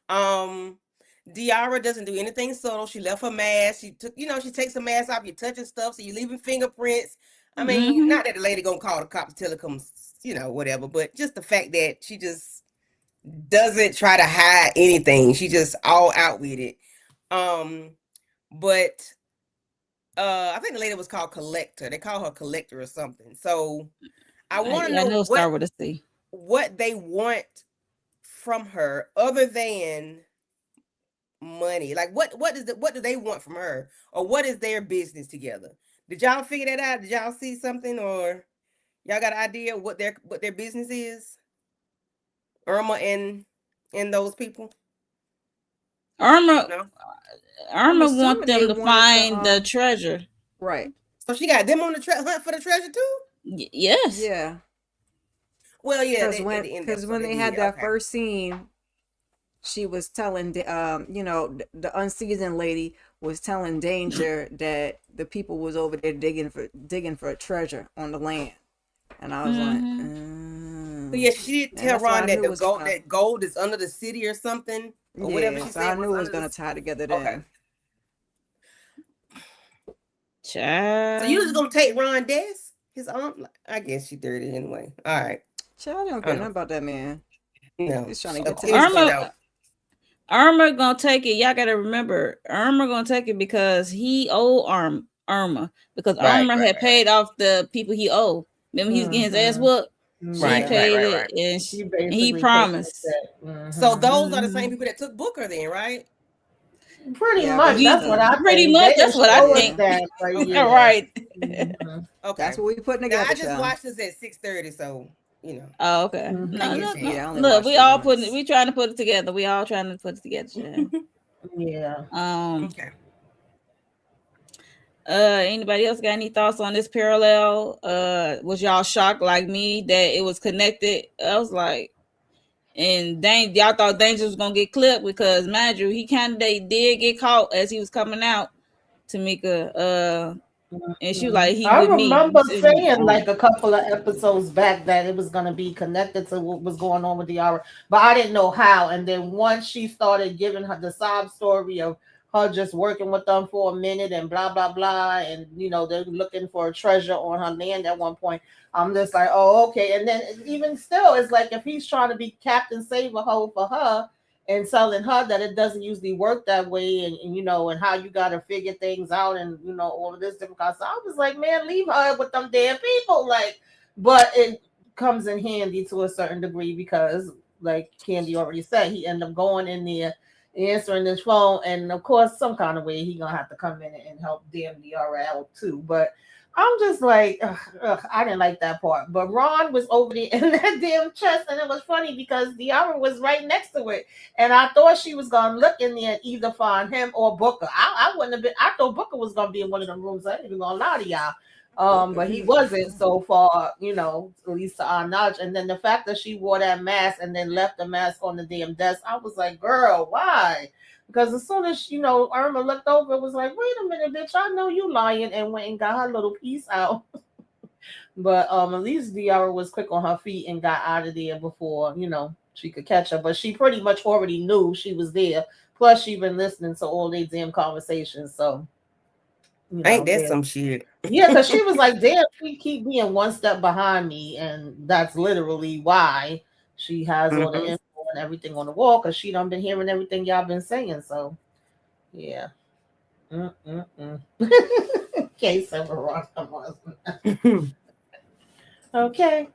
Um, Diarra doesn't do anything subtle. She left her mask. She took, she takes her mask off. You're touching stuff, so you're leaving fingerprints. I mean, Mm-hmm. not that the lady gonna call the cops till it comes, whatever, but just the fact that she just doesn't try to hide anything. She just all out with it. Um, but I think the lady was called Collector. They call her Collector or something. So I want to I know know start with a C. what they want from her other than money. Like what do they want from her, or what is their business together? Did y'all figure that out? Did y'all see something, or y'all got an idea what their business is? Irma and those people? Irma No. I'm Irma want assuming they them to wanted to find the treasure. right. So she got them on the hunt for the treasure too. Yes. Yeah. Well, yeah, Cause they, at when the end of the cause episode when they they had did. that Okay. first scene, she was telling the unseasoned lady was telling Danger that the people was over there digging for a treasure on the land, and I was like, Mm-hmm. So yeah, she did and tell that's why I Ron that knew it the was gold gonna, that gold is under the city or something, or whatever yeah, she so I said was knew it was under gonna the. tie together Okay. then. So you just Child. gonna take Ron desk? His aunt? I guess she dirty anyway. All right. Child, I don't I care don't nothing know. about that man. No. He's trying to Of get to course that you stuff. don't. Irma gonna take it. Y'all gotta remember, Irma gonna take it because he owed Irma because Right, Irma right, had right, right. paid off the people he owed. Remember, he was getting his ass Mm-hmm. whooped. She Right, Yeah. right, paid right, it, right. She and he basically taking the promised. set. So Mm-hmm. those are the same Hmm. people that took Booker then, right? Pretty Yeah, I much. believe That's You what so. I pretty think. much They that's didn't what I show us Yeah, think. that, but Okay. yeah. Right. Mm-hmm. that's Okay. what we putting Now I together, just child. watched this at 6:30, so Oh, okay. I No, Mm-hmm. get a no, no. Yeah, I chance. only Look, watched we it all putting it. once. We trying to put it together. We all trying to put it together. Child. Yeah. Um. Okay. Anybody else got any thoughts on this parallel? Was y'all shocked like me that it was connected? I was like, and y'all thought Danger was gonna get clipped because, mind you, he kind of did get caught as he was coming out. Tamika, and she was Mhm. like, he I with me. You remember see, saying like a couple of episodes back that it was going to be connected to what was going on with Diarra, but I didn't know how. And then once she started giving her the sob story of her just working with them for a minute and blah blah blah, and they're looking for a treasure on her land at one point. I'm just like, oh okay. And then even still, it's like if he's trying to be Captain Save a Hoe for her and telling her that it doesn't usually work that way, and how you got to figure things out, and all of this different kind of stuff. I was like, man, leave her with them damn people, like. But it comes in handy to a certain degree because, like Candy already said, he ended up going in there, answering his phone, and of course, some kind of way he gonna have to come in and help damn DRL out too. But I'm just like, ugh, I didn't like that part. But Ron was over there in that damn chest, and it was funny because Diarra was right next to it. And I thought she was gonna look in there and either find him or Booker. I wouldn't have been. I thought Booker was gonna be in one of them rooms. I ain't even gonna lie to y'all. Booker, But he he was wasn't there. so far, at least to our knowledge. And then the fact that she wore that mask and then left the mask on the damn desk, I was like, girl, why? Because as soon as Irma looked over, it was like, wait a minute, bitch, I know you lying, and went and got her little piece out. But at least Diarra was quick on her feet and got out of there before, she could catch her. But she pretty much already knew she was there. Plus she been listening to all these damn conversations. So, Ain't that there. some shit? Yeah, because she was like, damn, she keep being one step behind me. And that's literally why she has all the Hmm. info and everything on the wall, because she done been hearing everything y'all been saying. So, yeah. Mm-mm-mm. Case of Veronica. Okay.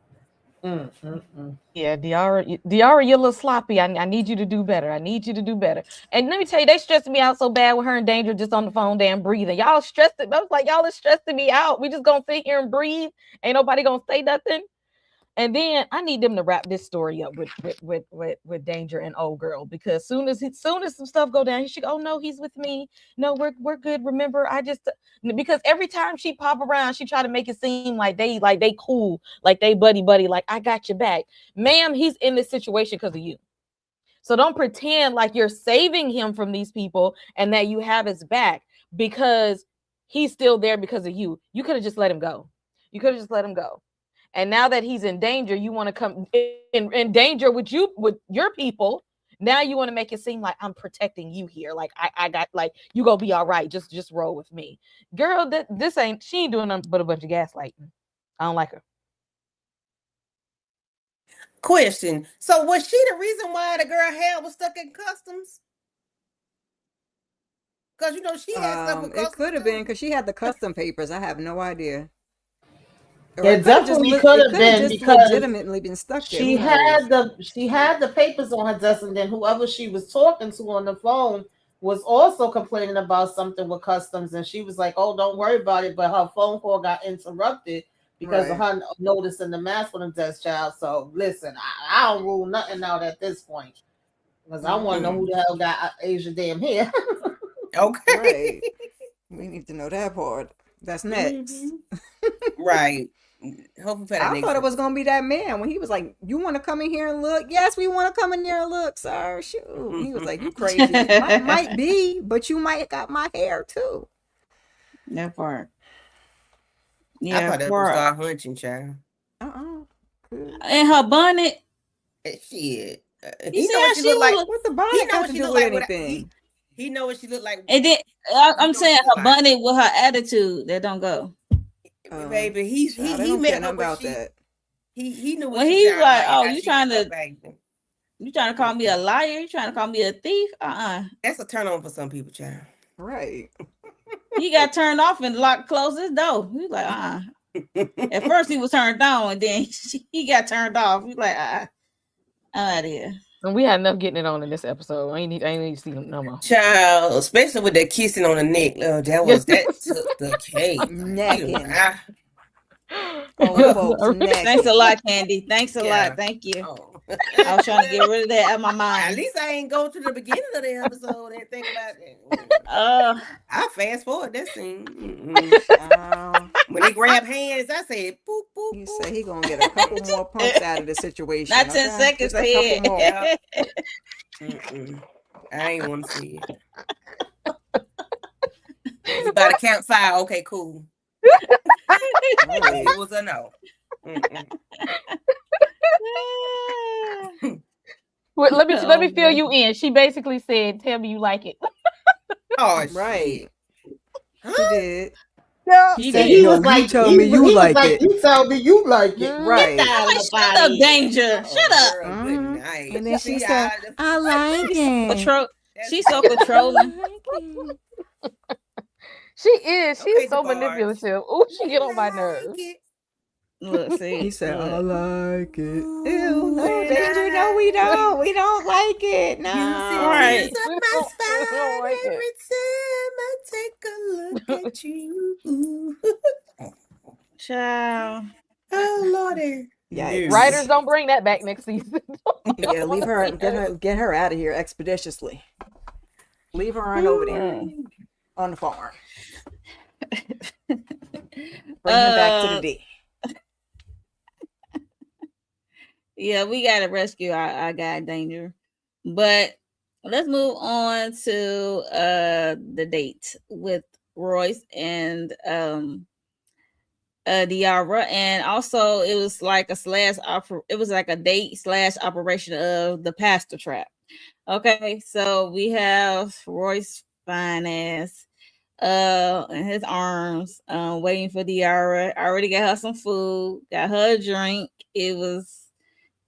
Mm-mm-mm. Yeah, Diarra, you're a little sloppy. I need you to do better. I need you to do better. And let me tell you, they stressed me out so bad with her in danger just on the phone, damn breathing. Y'all stressed it. I was like, y'all is stressing me out. We just gonna sit here and breathe. Ain't nobody gonna say nothing. And then I need them to wrap this story up with Danger and Old Girl, because soon as some stuff go down, she go, oh no, he's with me. No, we're good. Remember, I just because every time she pop around, she try to make it seem like they cool, like they buddy, like I got your back, ma'am. He's in this situation because of you. So don't pretend like you're saving him from these people and that you have his back, because he's still there because of you. You could have just let him go. You could have just let him go. And now that he's in danger, you want to come in danger with your people. Now you want to make it seem like I'm protecting you here. Like I got, like, you gonna be all right. Just roll with me. Girl, she ain't doing nothing but a bunch of gaslighting. I don't like her. Question. So was she the reason why the girl hair was stuck in customs? Because she had stuff with It customs could have too. been because she had the custom papers. I have no idea. Or It definitely could have been because legitimately been stuck there. she had the papers on her desk, and then whoever she was talking to on the phone was also complaining about something with customs, and she was like, "Oh, don't worry about it." But her phone call got interrupted because of her noticing the mask on the desk, child. So listen, I don't rule nothing out at this point because I want to know who the hell got Asia damn hair. Okay. Right. We need to know that part. That's next. Right. Hopefully I thought it was gonna be that man when he was like, "You want to come in here and look?" Yes, we want to come in there and look, sir. Shoot. He was like, "You crazy?" might be, but you might got my hair too. That part. Yeah, I thought that was God hunching, child. And her bonnet. Shit. He know what she look like. What the bonnet got to do with anything? He know what she look like. And then I'm saying her bonnet with her attitude that don't go. Baby, he met her about that. He knew what when he's like, "Oh, you trying to call me a liar? You trying to call me a thief?" That's a turn on for some people, child. Right. He got turned off and closed his door. He was like, At first he was turned on, and then he got turned off. He's like, I'm out of here. And we had enough getting it on in this episode. I ain't need to see them no more. Child, especially with that kissing on the neck. That took the cake. Necking. Thanks a lot, Candy. Thanks a lot. Thank you. I was trying to get rid of that out of my mind. At least I ain't go to the beginning of the episode and think about it. I fast forward that scene. When they grab hands, I said, boop, boop. You say he gonna get a couple more pumps out of the situation. Not 10 seconds ahead. I ain't want to see it. You about to count 5. Okay, cool. It was a no. Well, let me fill you in. She basically said, "Tell me you like it." Oh, right. Huh? She did. Yeah. He said, he was like, "Tell me you like it." You tell me you like it. Right. Shut up, Danger. Shut up. Girl, good night. And then she said, "I like it." She's so controlling. She is. She's so manipulative. Oh, she get on my nerves. Look, see. He said, "I like it." Ew, no, Danger, no, we don't. We don't like it. No. All right. My spine like every time I take a look at you. Child. Oh, Lordy. Yikes. Writers, don't bring that back next season. Yeah, leave her. Get her out of here expeditiously. Leave her on over there on the farm. Bring her back to the D. Yeah, we gotta rescue our guy Danger. But let's move on to the date with Royce and Diarra. And also it was like a date / operation of the pastor trap. Okay, so we have Royce fine ass in his arms, waiting for Diarra. I already got her some food, got her a drink.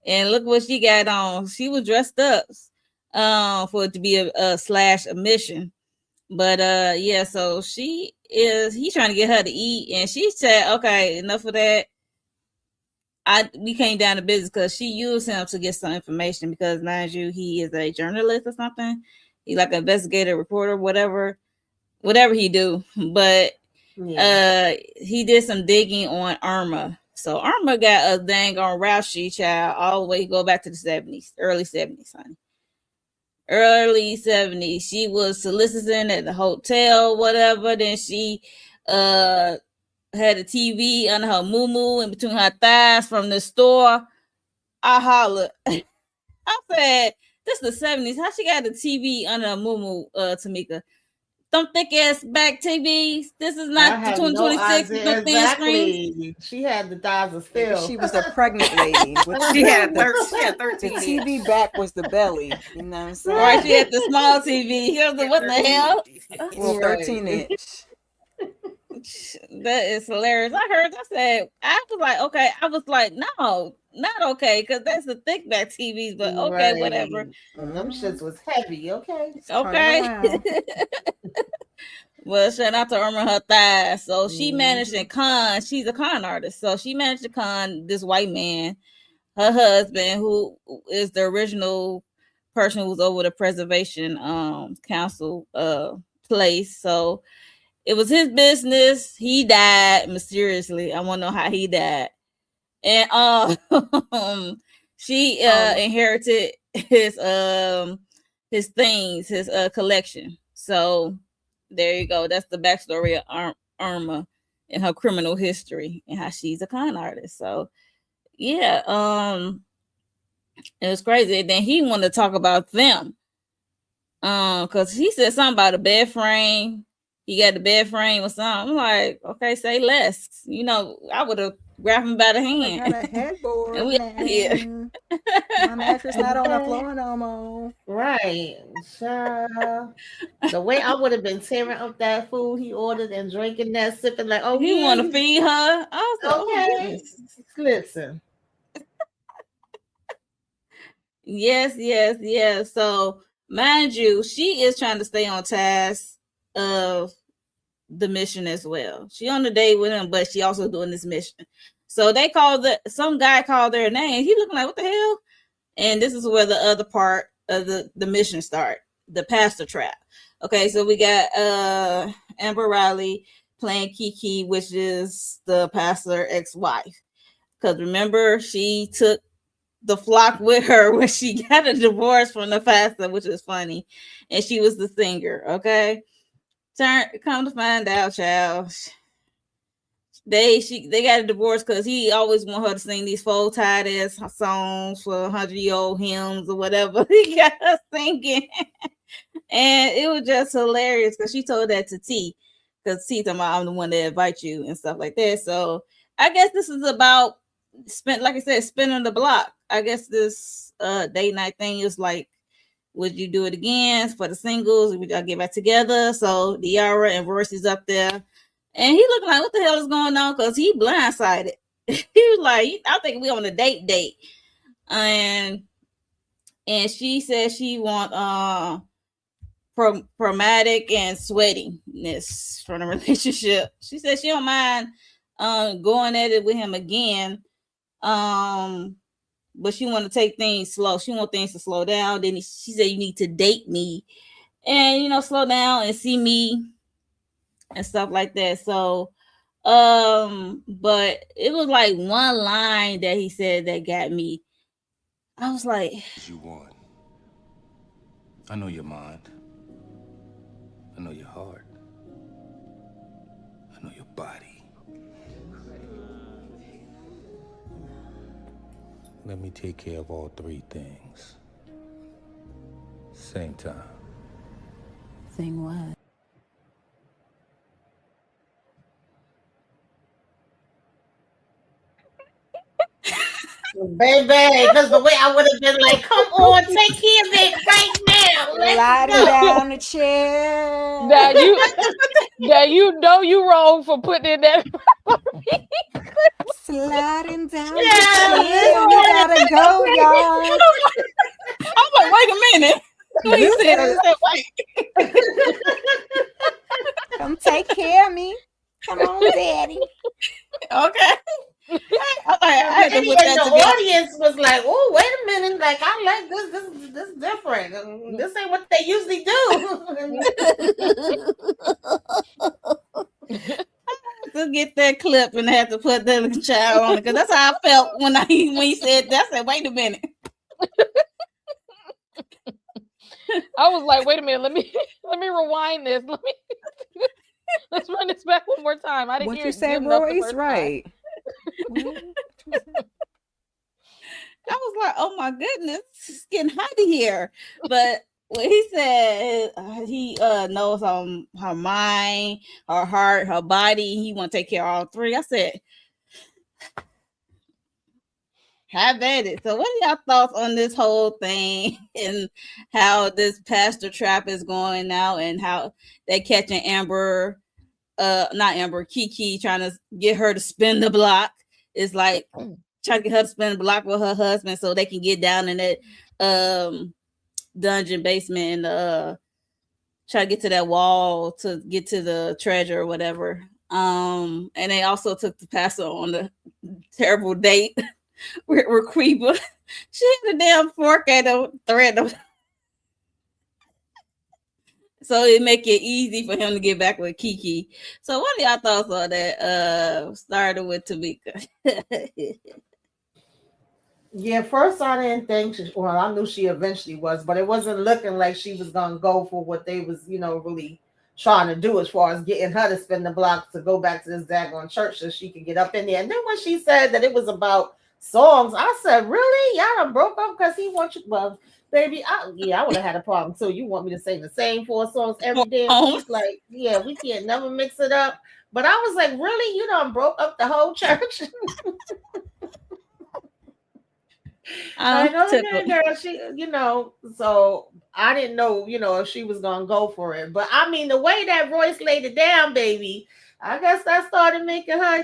And look what she got on. She was dressed up for it to be a mission. But yeah, so he's trying to get her to eat, and she said, "Okay, enough of that. We came down to business," because she used him to get some information, because mind you, he is a journalist or something. He's like an investigator, reporter, whatever he do. But he did some digging on Irma. So Irma got a dang on Rousey child all the way go back to the 70s, early 70s, honey. Early 70s. She was soliciting at the hotel, whatever. Then she had a TV under her moo in between her thighs from the store. I hollered. I said, This the 70s. How she got the TV under a muumuu, Tamika? Them thick ass back TVs. This is I not the have no 2026 with idea no thin screens. exactly. She had the thighs of Maybe steel. she was a pregnant lady. With She had the 13 TV inch. back was the belly. You know what I'm saying? Right, she had the small TV. He was like, what the hell? Well, 13 inch. That is hilarious. I heard. I said, I was like, okay. I was like, no, not okay, because that's the thick back TVs. But okay, Right. whatever. And them shits was heavy. Okay. Okay. Well, shout out to Irma her thighs. So she managed to con. She's a con artist. So she managed to con this white man, her husband, who is the original person who was over the preservation council place. So it was his business. He died mysteriously. I want to know how he died. And she inherited his things, his collection. So there you go. That's the backstory of Irma and her criminal history and how she's a con artist. So yeah, it was crazy. And then he wanted to talk about them. Because he said something about a bed frame. He got the bed frame or something. I'm like, okay, say less. You know, I would have grabbed him by the hand. I got a headboard. And we out here. My mattress not on the floor no more. Right. The way I would have been tearing up that food he ordered and drinking that, sipping like, oh, You yeah, want to feed her? I was like, okay. Listen. Yes. So, mind you, she is trying to stay on task of the mission as well. She on the date with him, but she also doing this mission. So they called some guy called their name. He looking like, what the hell? And this is where the other part of the mission start, the pastor trap. Okay, so we got Amber Riley playing Kiki, which is the pastor ex-wife. Because remember, she took the flock with her when she got a divorce from the pastor, which is funny. And she was the singer, okay? Come to find out, child. They got a divorce because he always want her to sing these full tied ass songs for 100-year-old hymns or whatever. He got her singing. And it was just hilarious because she told that to T. Because T told me I'm the one that invite you and stuff like that. So I guess this is about like I said, spinning the block. I guess this date night thing is like, would you do it again for the singles? Would y'all get back together? So Diarra and Royce is up there. And he looking like, what the hell is going on? Because he blindsided. He was like, I think we on a date. And she said she want pragmatic and sweatiness from the relationship. She said she don't mind going at it with him again. But she want to take things slow. She want things to slow down. Then she said, you need to date me and, slow down and see me and stuff like that. So, but it was like one line that he said that got me. I was like, you want. I know your mind. I know your heart. I know your body. Let me take care of all three things. Same time. Thing what? Baby, because the way I would have been like, come on, take care of it right now. Slide Let's it go. down the chair. Now you know you wrong for putting in that. Sliding down the Yeah. chair. We gotta go, y'all. I'm like, wait a minute. When he said it, I said, wait. Come take care of me. Come on, daddy. Okay. I had to And put that the together. audience was like, oh, wait a minute. Like, I like this. This is different. This ain't what they usually do. To get that clip and have to put the child on it because that's how I felt when he said that. I said, wait a minute. I was like, wait a minute, let me rewind this. Let's run this back one more time. I didn't What hear you it said, good enough the Royce? first Right. I was like, oh my goodness, it's getting hot in here. But when he said he knows her mind, her heart, her body, he want to take care of all three. I said, have at it. So, what are y'all thoughts on this whole thing and how this pastor trap is going now, and how they catching Amber, not Amber, Kiki, trying to get her to spin the block? It's like trying to get her to spin the block with her husband so they can get down in that dungeon basement and try to get to that wall to get to the treasure or whatever. And they also took the pastor on the terrible date with Requiba. She had a damn fork at him, thread him. So it make it easy for him to get back with Kiki. So what are y'all thoughts on that? Started with Tamika. Yeah, first I didn't think well, I knew she eventually was, but it wasn't looking like she was gonna go for what they was, really trying to do as far as getting her to spin the block to go back to this daggone church so she could get up in there. And then when she said that it was about songs, I said, really? Y'all done broke up because he wants you? Well, baby, I would have had a problem too. You want me to sing the same 4 songs every damn week? Like, yeah, we can't never mix it up. But I was like, really? You done broke up the whole church? I know the girl, she, so I didn't know, if she was gonna go for it. But I mean, the way that Royce laid it down, baby, I guess that started making her,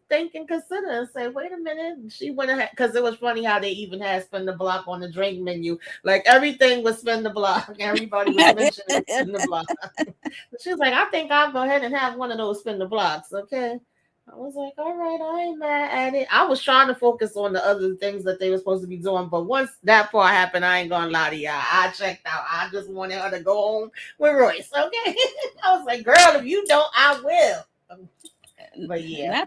think and consider and say, wait a minute. She went ahead, because it was funny how they even had spin the block on the drink menu. Like everything was spin the block. Everybody was mentioning spin the block. She was like, I think I'll go ahead and have one of those spin the blocks, okay? I was like, all right, I ain't mad at it. I was trying to focus on the other things that they were supposed to be doing, but once that part happened, I ain't gonna lie to y'all. I checked out. I just wanted her to go home with Royce, okay? I was like, girl, if you don't, I will. But yeah,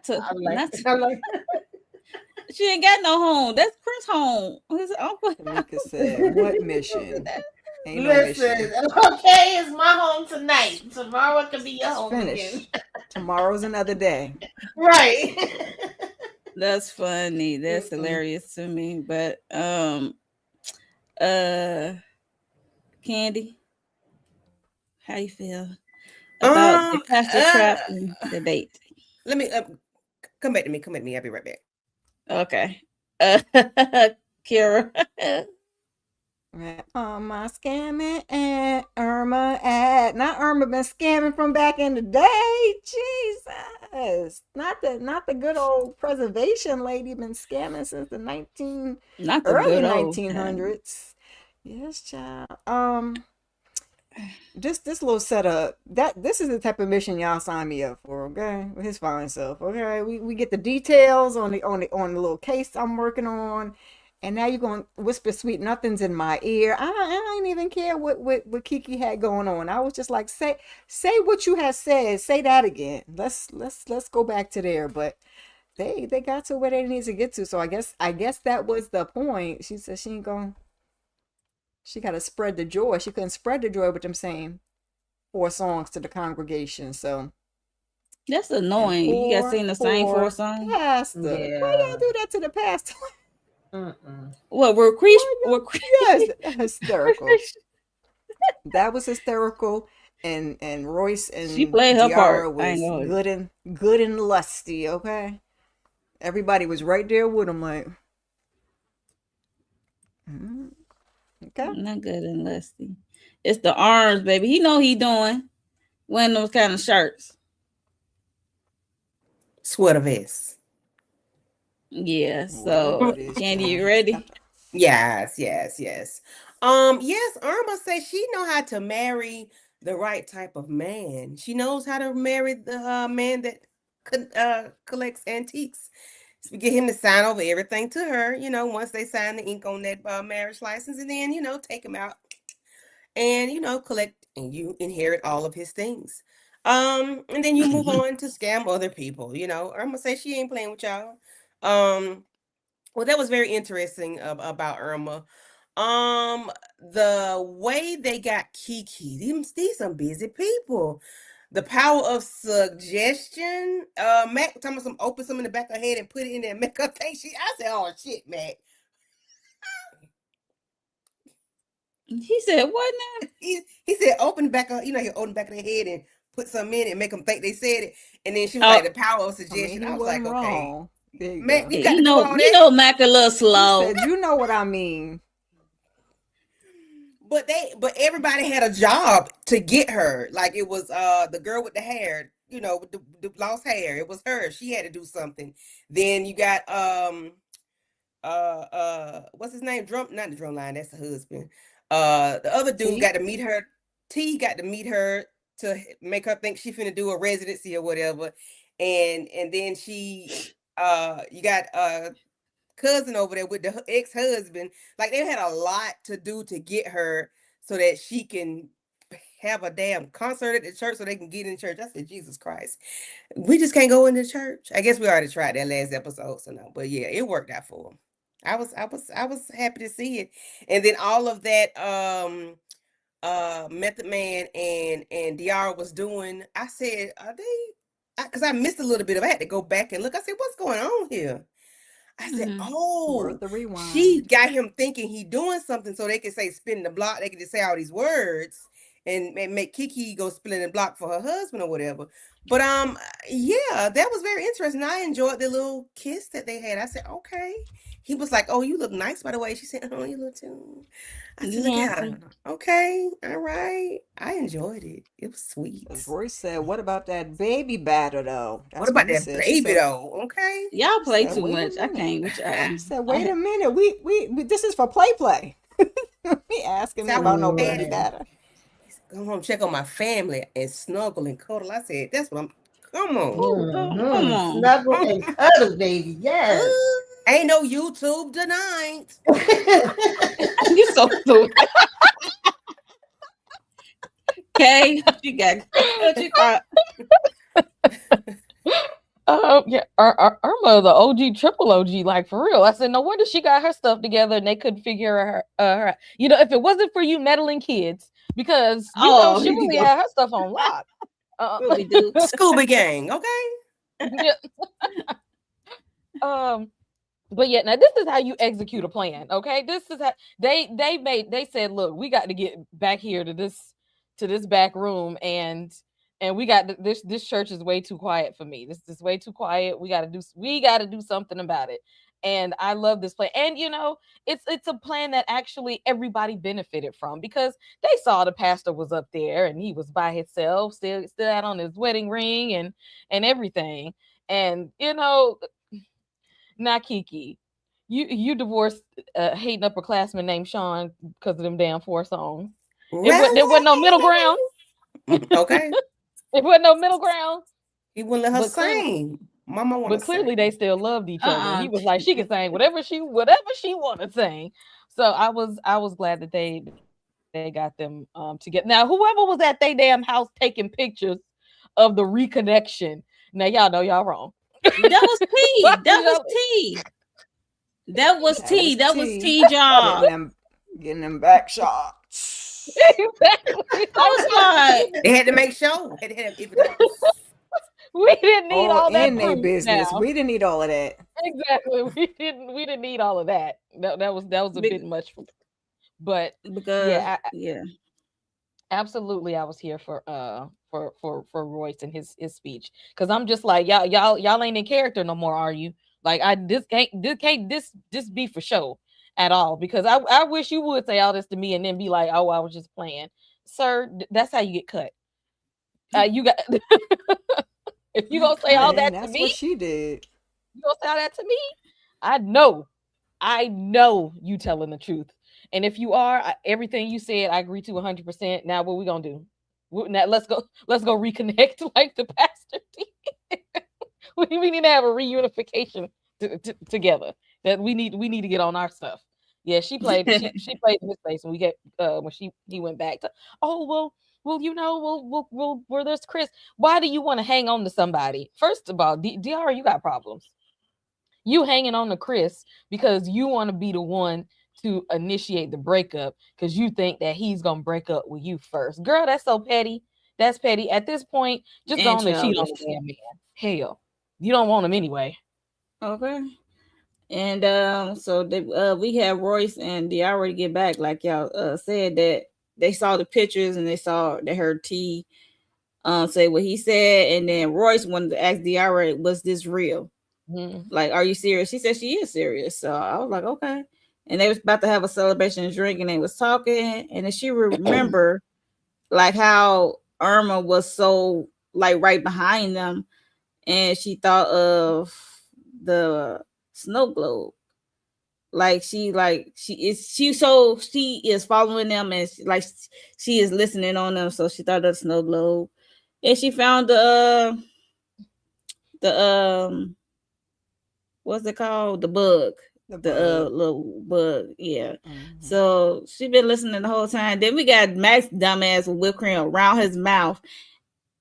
she ain't got no home. That's Chris' home. His uncle. Tamika said, what mission? Ain't no listen, mission. okay, it's my home tonight. Tomorrow it can be your It's home finished. again. Tomorrow's another day. Right. That's funny. That's hilarious to me. But Candy, how you feel about the pastor trap and the date? Let me come back to me. I'll be right back. Okay. Kira. My scamming and Irma at not Irma been scamming from back in the day. Jesus. Not the good old preservation lady been scamming since the early 1900s. Yes, child. This little setup, this is the type of mission y'all sign me up for, okay? With his fine self. Okay. We get the details on the little case I'm working on. And now you're going to whisper sweet nothings in my ear. I didn't even care what Kiki had going on. I was just like, say what you had said. Say that again. Let's go back to there. But they got to where they need to get to. So I guess that was the point. She said she ain't going. She got to spread the joy. She couldn't spread the joy with them saying 4 songs to the congregation. So that's annoying. You got to sing the same 4 songs. Pastor, why y'all do that to the pastor? What yes, hysterical. That was hysterical, and Royce and she played her Diarra part. Was good and lusty. Okay, everybody was right there with him, like, okay, not good and lusty. It's the arms, baby. He know he doing wearing those kind of shirts. Sweater vest. Yeah. So, Candy, you ready? Yes. Yes, Irma says she know how to marry the right type of man. She knows how to marry the man that collects antiques. So we get him to sign over everything to her, once they sign the ink on that marriage license, and then, take him out and, collect, and you inherit all of his things. And then you move on to scam other people, Irma says she ain't playing with y'all. Well, that was very interesting about Irma. The way they got Kiki, these some busy people. The power of suggestion. Mac talking about open some in the back of her head and put it in there and make her think I said, oh shit, Mac. He said, "What now?" He said, open back up. You know, he open the back of their head and put something in it and make them think they said it. And then she was like, Oh, the power of I mean, suggestion. he I was like, wasn't okay, wrong. There you man, go. you got to do all that. Mac a little He slow. said, "You know what I mean." But everybody had a job to get her. Like it was the girl with the hair, you know, with the lost hair. It was her. She had to do something. Then you got what's his name? Drum, not the drum line, that's the husband. The other dude T. got to meet her. T got to meet her to make her think she finna do a residency or whatever. And then you got cousin over there with the ex-husband. Like they had a lot to do to get her so that she can have a damn concert at the church so they can get in church. I said, Jesus Christ. We just can't go into church. I guess we already tried that last episode, so no. But yeah, it worked out for them. I was happy to see it. And then all of that Method Man and Diarra was doing, I said, are they, because I missed a little bit of it. I had to go back and look. I said, what's going on here? I said, Mhm. oh, Worth the she rewind. got him thinking he doing something so they can say spin the block. They can just say all these words and make Kiki go spin the block for her husband or whatever. But yeah, that was very interesting. I enjoyed the little kiss that they had. I said, okay. He was like, oh, you look nice, by the way. She said, oh, you look too. I said, You look at her. handsome. Okay, all right. I enjoyed it. It was As sweet. Royce said, "What about that baby batter though?" What That's what about he that said. She baby said. though? Okay. Y'all She play said, too "Wait a much. I minute." can't with y'all. She said, "Wait I a minute. We this is for play." He asking So me I was about no Mm. baby excited. batter. Go home, check on my family, and snuggle and cuddle. I said, that's what I'm. Come on. come Mm-hmm. on. Snuggle and cuddle, baby. Yes. Ooh, ain't no YouTube tonight. You so stupid. Okay, she got what you thought. Yeah, Irma, the OG, triple OG, like for real. I said, no wonder she got her stuff together and they couldn't figure her. You know, if it wasn't for you meddling kids, because you know Oh, she here you really go. had her stuff on lock. Scooby Doo. Scooby Gang, okay? Yeah. Um, but yeah, now this is how you execute a plan. Okay, this is how they said, look, we got to get back here to this back room, and we got this church is way too quiet for me. This is way too quiet. We got to do something about it. And I love this plan. And you know, it's a plan that actually everybody benefited from, because they saw the pastor was up there and he was by himself, still had on his wedding ring and everything. And you know, not Kiki. You divorced a hating upperclassman named Sean because of them damn four songs. There wasn't no middle ground. Really? Okay. It wasn't no middle ground. He wouldn't let her But clearly, sing. Mama want to but clearly they sing. still loved each other. And Uh-uh. he was like, she can sing whatever she want to sing. So I was glad that they got them together. Now, whoever was at their damn house taking pictures of the reconnection. Now y'all know y'all wrong. That was T. Why That did was y'all- T. That was That T. was That was T T job. getting them back shots. exactly. I was like, They had to make sure. They had to have evidence. We didn't need All all that in their proof business. now. We didn't need all of that. Exactly. We didn't need all of that. That was a bit much for me. But because yeah, yeah. absolutely I was here for Royce and his speech, because I'm just like, y'all ain't in character no more, are you? Like, this be for show at all, because I wish you would say all this to me and then be like, oh, I was just playing. Sir, that's how you get cut. You got if you gonna say all And that to that's what me, she did. you gonna say all that to me, I know you telling the truth. And if you are, everything you said, I agree to 100%. Now, what we gonna do? Now, let's go reconnect like the pastor did. we need to have a reunification together. That we need to get on our stuff. Yeah, she played in his face when we get when he went back to, oh well, you know, well there's Chris. Why do you want to hang on to somebody? First of all, Diarra, you got problems. You hanging on to Chris because you want to be the one to initiate the breakup, because you think that he's gonna break up with you first. Girl, that's so petty. That's petty. At this point, just go And on and cheat on childish. the damn man. Hell, you don't want him anyway. Okay. And so we had Royce and Diarra to get back, like y'all said, that they saw the pictures and they heard T say what he said, and then Royce wanted to ask Diarra, was this real? Like, are you serious? She said she is serious. So I was like, okay. And they was about to have a celebration and drink, and they was talking, and then she remember like how Irma was so like right behind them, and she thought of the snow globe. Like she is following them, and she is listening on them. So she thought of the snow globe, and she found the what's it called, the bug, the little bug, yeah. So she been listening the whole time. Then we got Max dumbass with whipped cream around his mouth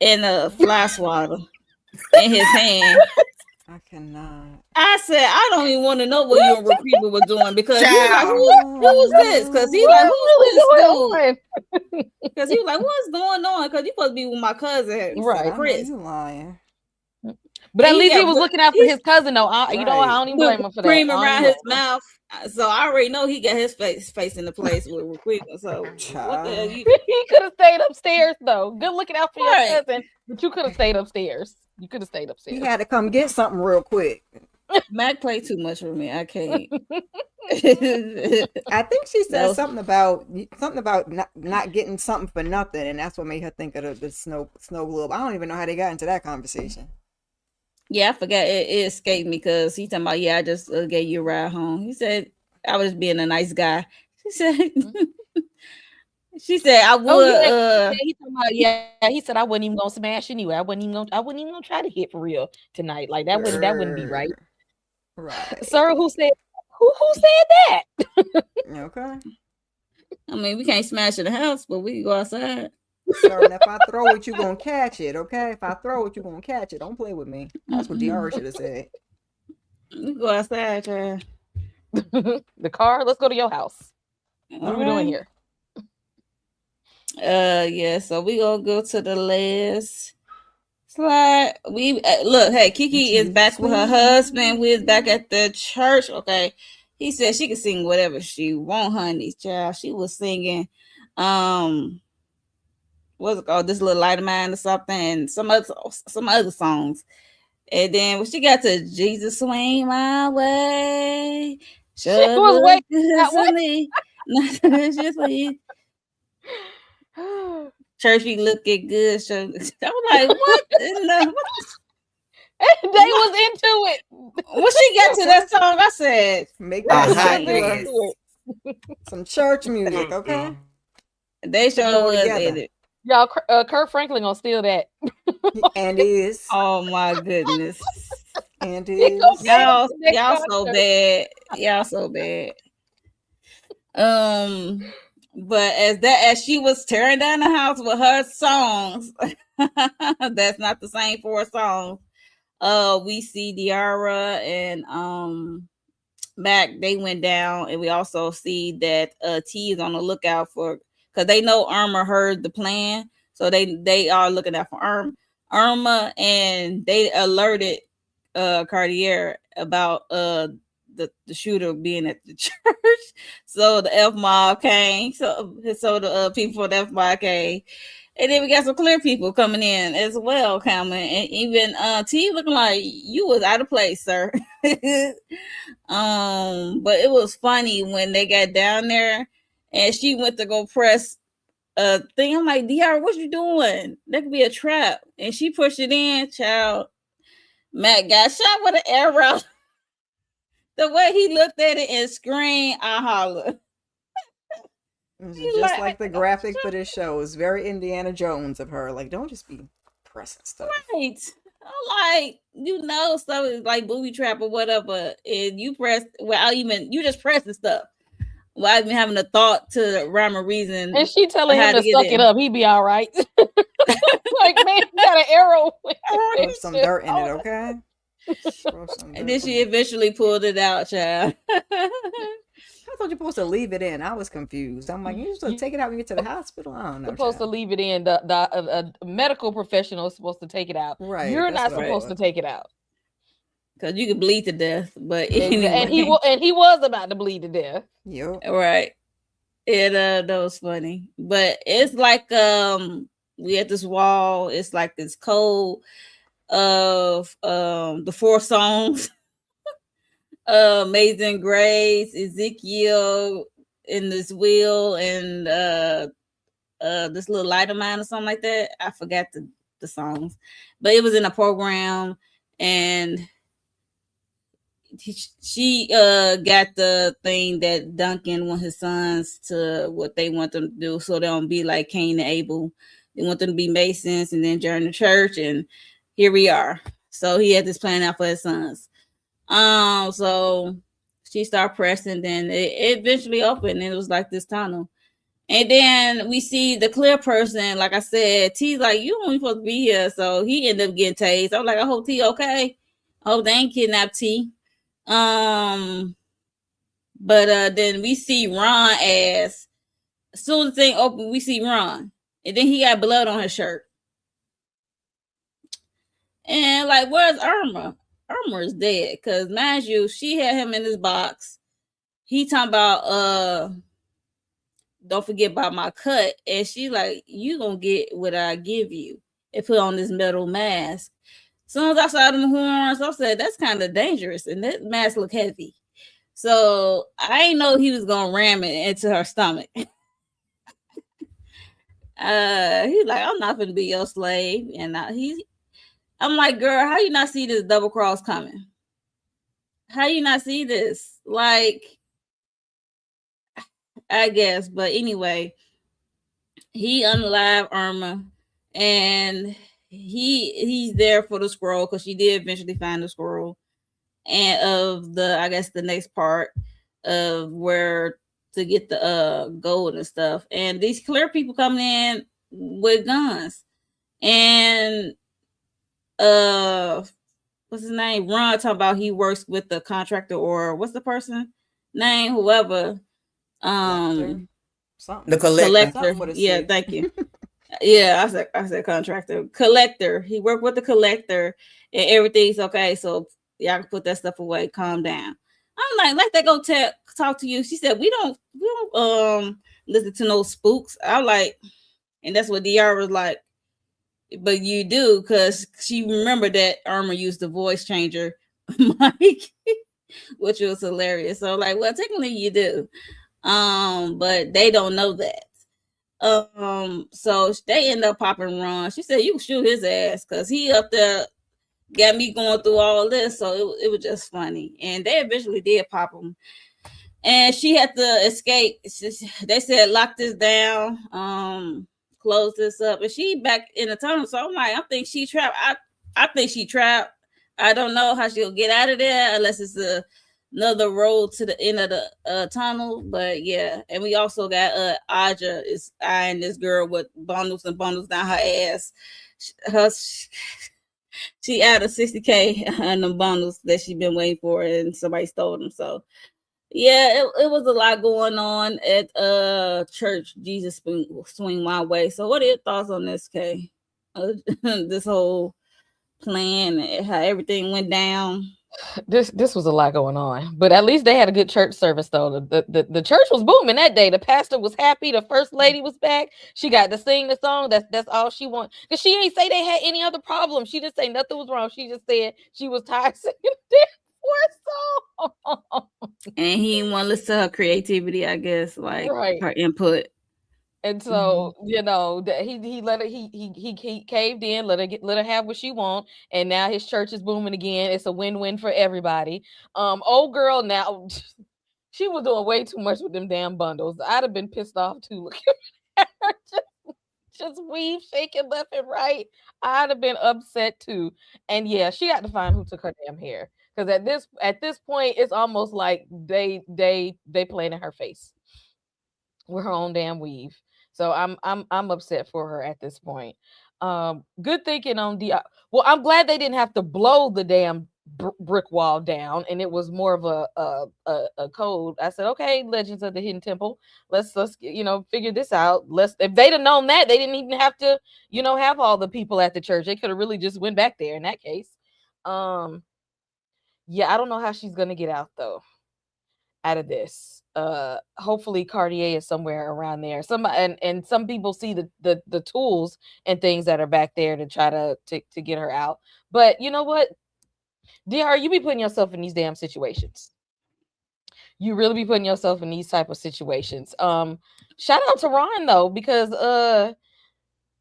and a fly swatter in his hand. I cannot. I said, I don't even want to know what you and Repeater were doing, because he was like, who is this? Because he like, who's this dude? Because he was like, what's going on? Because you supposed to be with my cousin, Right? Chris. You lying? But at least he was looking out for his cousin, though. You know, I don't even blame him for that. Cream around his mouth. So I already know he got his face in the place with Repeater. So what the hell he could have stayed upstairs, though. Good looking out for your cousin, but you could have stayed upstairs. You could have stayed upstairs. He had to come get something real quick. Mac played too much for me. I can't. I think she said something about not getting something for nothing, and that's what made her think of the snow globe. I don't even know how they got into that conversation. Yeah, I forgot. It escaped me because he talking about, I just gave you a ride home. He said I was being a nice guy. She said. She said I would. He talking about, he said I wasn't even gonna smash anyway. I wasn't even gonna try to hit for real tonight. Like that wouldn't be right. Right. Sir, who said that? Okay. I mean, we can't smash in the house, but we can go outside. Sir, and if I throw it, you gonna catch it, okay? If I throw it, you gonna catch it. Don't play with me. That's what Diarra should have said. We go outside, child. The car. Let's go to your house. What are we doing here? Yeah, so we gonna go to the last slide. We look, hey, Kiki is back with her husband. We is back at the church. Okay, he said she can sing whatever she want, honey, child. She was singing, what's it called? This Little Light of Mine or something, and some other songs. And then when she got to Jesus Swing My Way, she was waiting that way. Churchy looking good. So I was like, what in the They was into it. When she got to that song, I said, make that some church music, okay? They sure was in it. Y'all, Kurt Franklin gonna steal that. And is. Oh my goodness. And is. Y'all so bad. Y'all so bad. But as she was tearing down the house with her songs, that's not the same 4 songs. We see Diarra and Mac, they went down, and we also see that T is on the lookout for, because they know Irma heard the plan, so they are looking out for Irma, and they alerted Cartier about the shooter being at the church. So the F mob came. So the people for the F mob came. And then we got some clear people coming in as well, coming. And even T looking like you was out of place, sir. But it was funny when they got down there and she went to go press a thing. I'm like, Diarra, what you doing? That could be a trap. And she pushed it in, child. Matt got shot with an arrow. The way he looked at it and screamed, I holler. Just like the graphic for this show. It's very Indiana Jones of her. Like, don't just be pressing stuff. Right. Like, stuff is like booby trap or whatever. And you press, you just press the stuff. Without even having a thought to rhyme or reason. And she telling him to suck it up. He be all right. Like, man, you got an arrow. Put some dirt in it, okay? And then she eventually pulled it out, child. I thought you're supposed to leave it in. I was confused. I'm like, you're supposed to take it out when you get to the hospital? I don't know. Supposed to leave it in. The medical professional is supposed to take it out. Right. You're not supposed to take it out. because you could bleed to death. But And he anyway, and he was about to bleed to death. Yep. right. That was funny. But it's like we at this wall, it's like this code of the 4 songs. Amazing Grace, Ezekiel in this wheel, and this little light of mine or something like that. I forgot the songs, but it was in a program, and she got the thing that Duncan want his sons to what they want them to do, so they don't be like Cain and Abel. They want them to be Masons and then join the church, and here we are. So he had this plan out for his sons. So she started pressing, then it eventually opened, and it was like this tunnel. And then we see the clear person, like I said, T's like, you don't even supposed to be here. So he ended up getting tased. I was like, I hope T okay. I hope they ain't kidnapped T. But then we see Ron as soon as the thing opened, we see Ron. And then he got blood on his shirt. And like, where's Irma? Irma's dead. Cause mind you, she had him in this box. He talking about don't forget about my cut. And she like, you gonna get what I give you. And put on this metal mask. As soon as I saw them horns, I said, that's kind of dangerous. And that mask look heavy. So I didn't know he was gonna ram it into her stomach. He's like, I'm not gonna be your slave. And I'm like, girl, how you not see this double cross coming? How you not see this? Like, I guess. But anyway, he unalived Irma, and he's there for the scroll because she did eventually find the scroll, and of the, I guess, the next part of where to get the gold and stuff. And these clear people coming in with guns, and what's his name? Ron talking about he works with the contractor, or what's the person name? Whoever. Something. The collector. Collector. Yeah, thank you. Yeah, I said contractor. Collector. He worked with the collector, and everything's okay. So y'all can put that stuff away. Calm down. I'm like they go talk to you. She said, we don't listen to no spooks. I'm like, and that's what Diarra was like. But you do, because she remembered that Irma used the voice changer mic, which was hilarious. So like, well, technically you do. But they don't know that. So they end up popping Ron. She said, you can shoot his ass because he up there got me going through all this. So it was just funny. And they eventually did pop him. And she had to escape. They said, lock this down, close this up. And she back in the tunnel. So I'm like, I think she trapped. I think she trapped. I don't know how she'll get out of there unless it's another road to the end of the tunnel. But yeah. And we also got Aja is eyeing this girl with bundles and bundles down her ass. She out of 60K on the bundles that she been waiting for, and somebody stole them. So yeah, it was a lot going on at church. Jesus swing my way. So what are your thoughts on this, Kay? This whole plan, how everything went down. This was a lot going on, but at least they had a good church service though. The church was booming that day. The pastor was happy. The first lady was back. She got to sing the song. That's all she wanted. Because she ain't say they had any other problem. She didn't say nothing was wrong. She just said she was tired of singing that song. And he didn't want to listen to her creativity, I guess, like right. her input. And so, you know, that he let her, he caved in, let her have what she want, and now his church is booming again. It's a win-win for everybody. Old girl now, she was doing way too much with them damn bundles. I'd have been pissed off too. Look at her just weave, shaking left and right. I'd have been upset too. And yeah, she got to find who took her damn hair, because at this point, it's almost like they playing in her face with her own damn weave. So I'm upset for her at this point. Good thinking on well, I'm glad they didn't have to blow the damn brick wall down, and it was more of a code. I said, okay, Legends of the Hidden Temple, let's figure this out. If they'd have known that, they didn't even have to have all the people at the church. They could have really just went back there in that case. Yeah, I don't know how she's gonna get out though. Out of this. Hopefully Cartier is somewhere around there. And some people see the tools and things that are back there to try to get her out. But you know what? Diarra, you be putting yourself in these damn situations. You really be putting yourself in these type of situations. Shout out to Ron though, because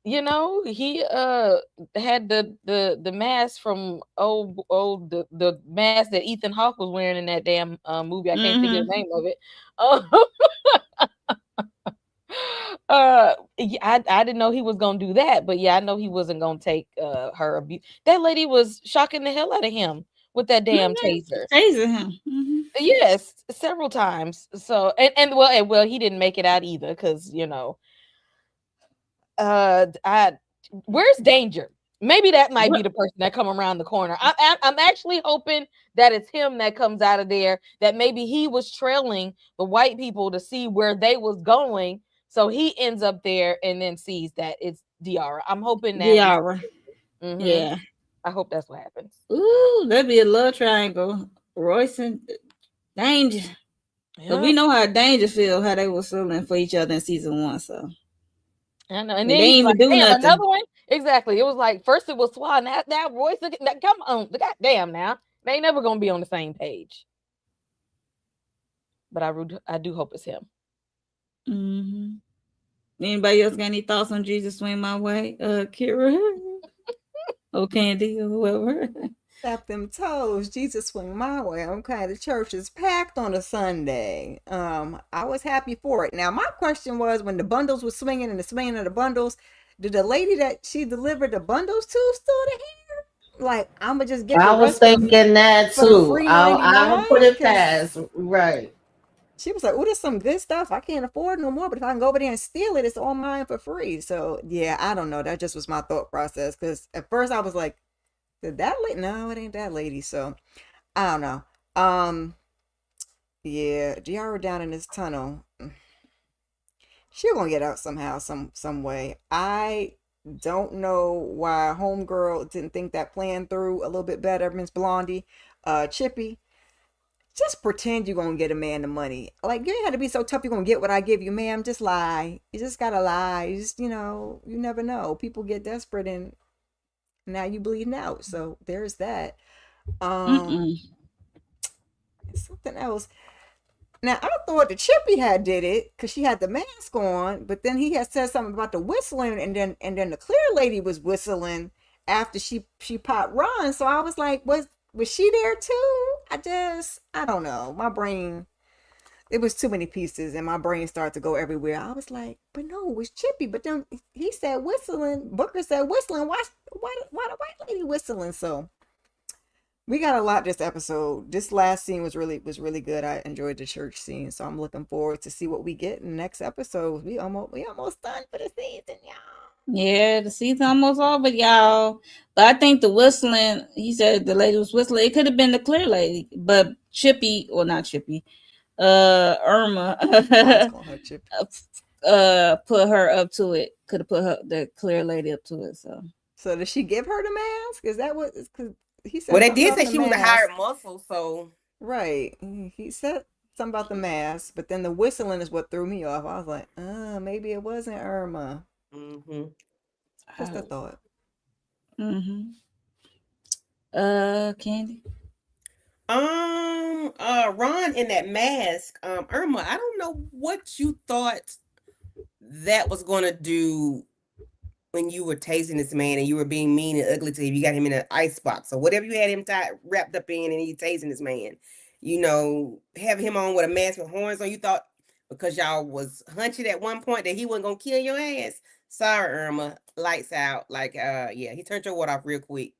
he had the mask from the mask that Ethan Hawke was wearing in that damn movie. I can't think of the name of it. I didn't know he was gonna do that, but yeah, I know he wasn't gonna take her abuse. That lady was shocking the hell out of him with that damn taser. Tasing him. Yes, several times. So and he didn't make it out either because I where's Danger? Maybe that might be the person that come around the corner. I'm actually hoping that it's him that comes out of there. That maybe he was trailing the white people to see where they was going, so he ends up there and then sees that it's Diarra. I'm hoping that. Diarra. Mm-hmm. Yeah. I hope that's what happens. Ooh, that'd be a love triangle. Royce and Danger. Yeah. But we know how Danger feel, how they were feeling for each other in season 1. So I know. And they then ain't he's even like, do damn, nothing. another one? Exactly. It was like, first it was Swan, now Royce, come on, goddamn now. They ain't never going to be on the same page. But I do hope it's him. Mm-hmm. Anybody else got any thoughts on Jesus Swing My Way? Kira? or Candy or whoever? Tap them toes. Jesus swing my way. Okay, the church is packed on a Sunday. I was happy for it. Now, my question was when the bundles were swinging and the swinging of the bundles, did the lady that she delivered the bundles to still the hair? Like, I'ma just get the I was rest for thinking that the too. free I 99 would put it because past. Right. she was like, "Oh, there's some good stuff. I can't afford no more, but if I can go over there and steal it, it's all mine for free." So yeah, I don't know. That just was my thought process because at first I was like, "Did that lady? No, it ain't that lady." So I don't know. Yeah, Diarra down in this tunnel. She's gonna get out somehow, some way. I don't know why homegirl didn't think that plan through a little bit better, Miss Blondie. Chippy, just pretend you're gonna get a man the money. Like you ain't had to be so tough you're gonna get what I give you, ma'am. Just lie. You just gotta lie. You just, you never know. People get desperate and now you bleeding out. So there's that. Something else. Now I thought the Chippy had did it because she had the mask on, but then he had said something about the whistling, and then the clear lady was whistling after she popped Ron. So I was like, was she there too? I don't know. My brain, it was too many pieces, and my brain started to go everywhere. I was like, but no, it was Chippy. But then he said whistling. Booker said whistling. Why the white lady whistling? So we got a lot this episode. This last scene was really good. I enjoyed the church scene, so I'm looking forward to see what we get in the next episode. We almost done for the season, y'all. Yeah, the season almost over, y'all. But I think the whistling, he said the lady was whistling. It could have been the clear lady, but Chippy, or not Chippy, Irma, Chippy. put her up to it. Could have put the clear lady up to it. So did she give her the mask? Is that what? Because he said. Well, they something did about say the she was a mask. hired muscle, so Right. He said something about the mask, but then the whistling is what threw me off. I was like, maybe it wasn't Irma. Just a thought. Candy. Ron in that mask. Irma, I don't know what you thought that was gonna do when you were tasing this man and you were being mean and ugly to him. You got him in an ice box or whatever you had him wrapped up in, and you tasing this man. Have him on with a mask with horns on. You thought because y'all was hunching at one point that he wasn't gonna kill your ass. Sorry, Irma. Lights out. Like, yeah, he turned your water off real quick.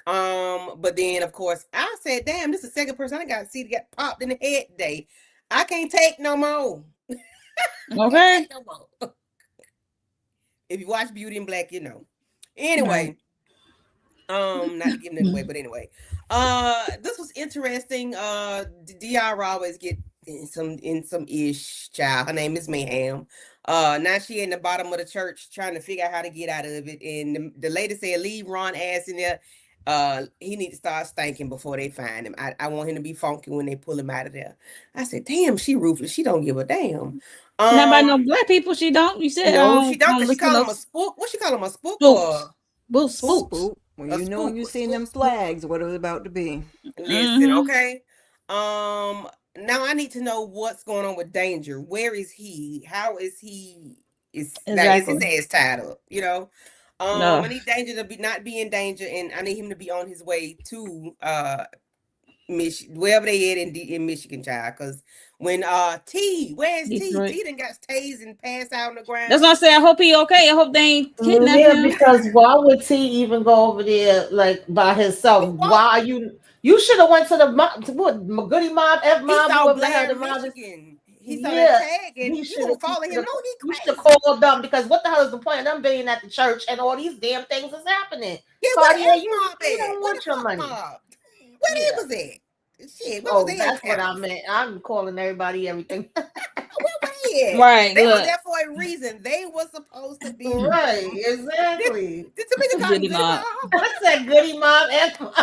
But then of course I said, damn, this is the second person I got to see to get popped in the head today. I can't take no more. Okay. No more. If you watch Beauty in Black, you know. Anyway, not to give that away, but anyway, this was interesting. Diarra always get in some ish, child. Her name is Mayhem. Now she in the bottom of the church trying to figure out how to get out of it, and the lady said, "Leave Ron ass in there." he need to start stinking before they find him. I want him to be funky when they pull him out of there. I said, damn, she ruthless. She don't give a damn. Not about no black people. She don't. You said I No, she don't, don't because she listen to call no him a spook. What she call him, a spook spooks. or Spooks. Spook. When a you know when spook? you seen Spook, them spook. flags, what it was about to be. Listen, Mm-hmm. okay. Now I need to know what's going on with Danger. Where is he? How is he? Is his Exactly. ass tied up? No. I need Danger to not be in danger, and I need him to be on his way to wherever they at in Michigan, child. Because when where's T? Detroit. T done got tased and passed out on the That's ground. what I say. I hope he okay. I hope they ain't kidnapping Yeah, him. because why would T even go over there like by himself? He Why walked. are you should have went to the to what Goody Mob, F He Mob, saw whoever the hell Blair, the mob is. Michigan. He saw that Yeah, tag, and he he should gonna have. follow him. No, he You should have crazy. called them because what the hell is the point of them being at the church and all these damn things is happening? Yeah, where the Cartier, F you mob at? don't Where want the your fuck money. mob? Where Yeah. they was at? Shit, where was Oh, they that's what I antennas? meant. I'm calling everybody everything. Where were they at? Right. They was Look. there for a reason. They were supposed to be. Right, Did, exactly. did Tamika call him Goody Goody mob. Mob? I said Goody Mob, F Mob.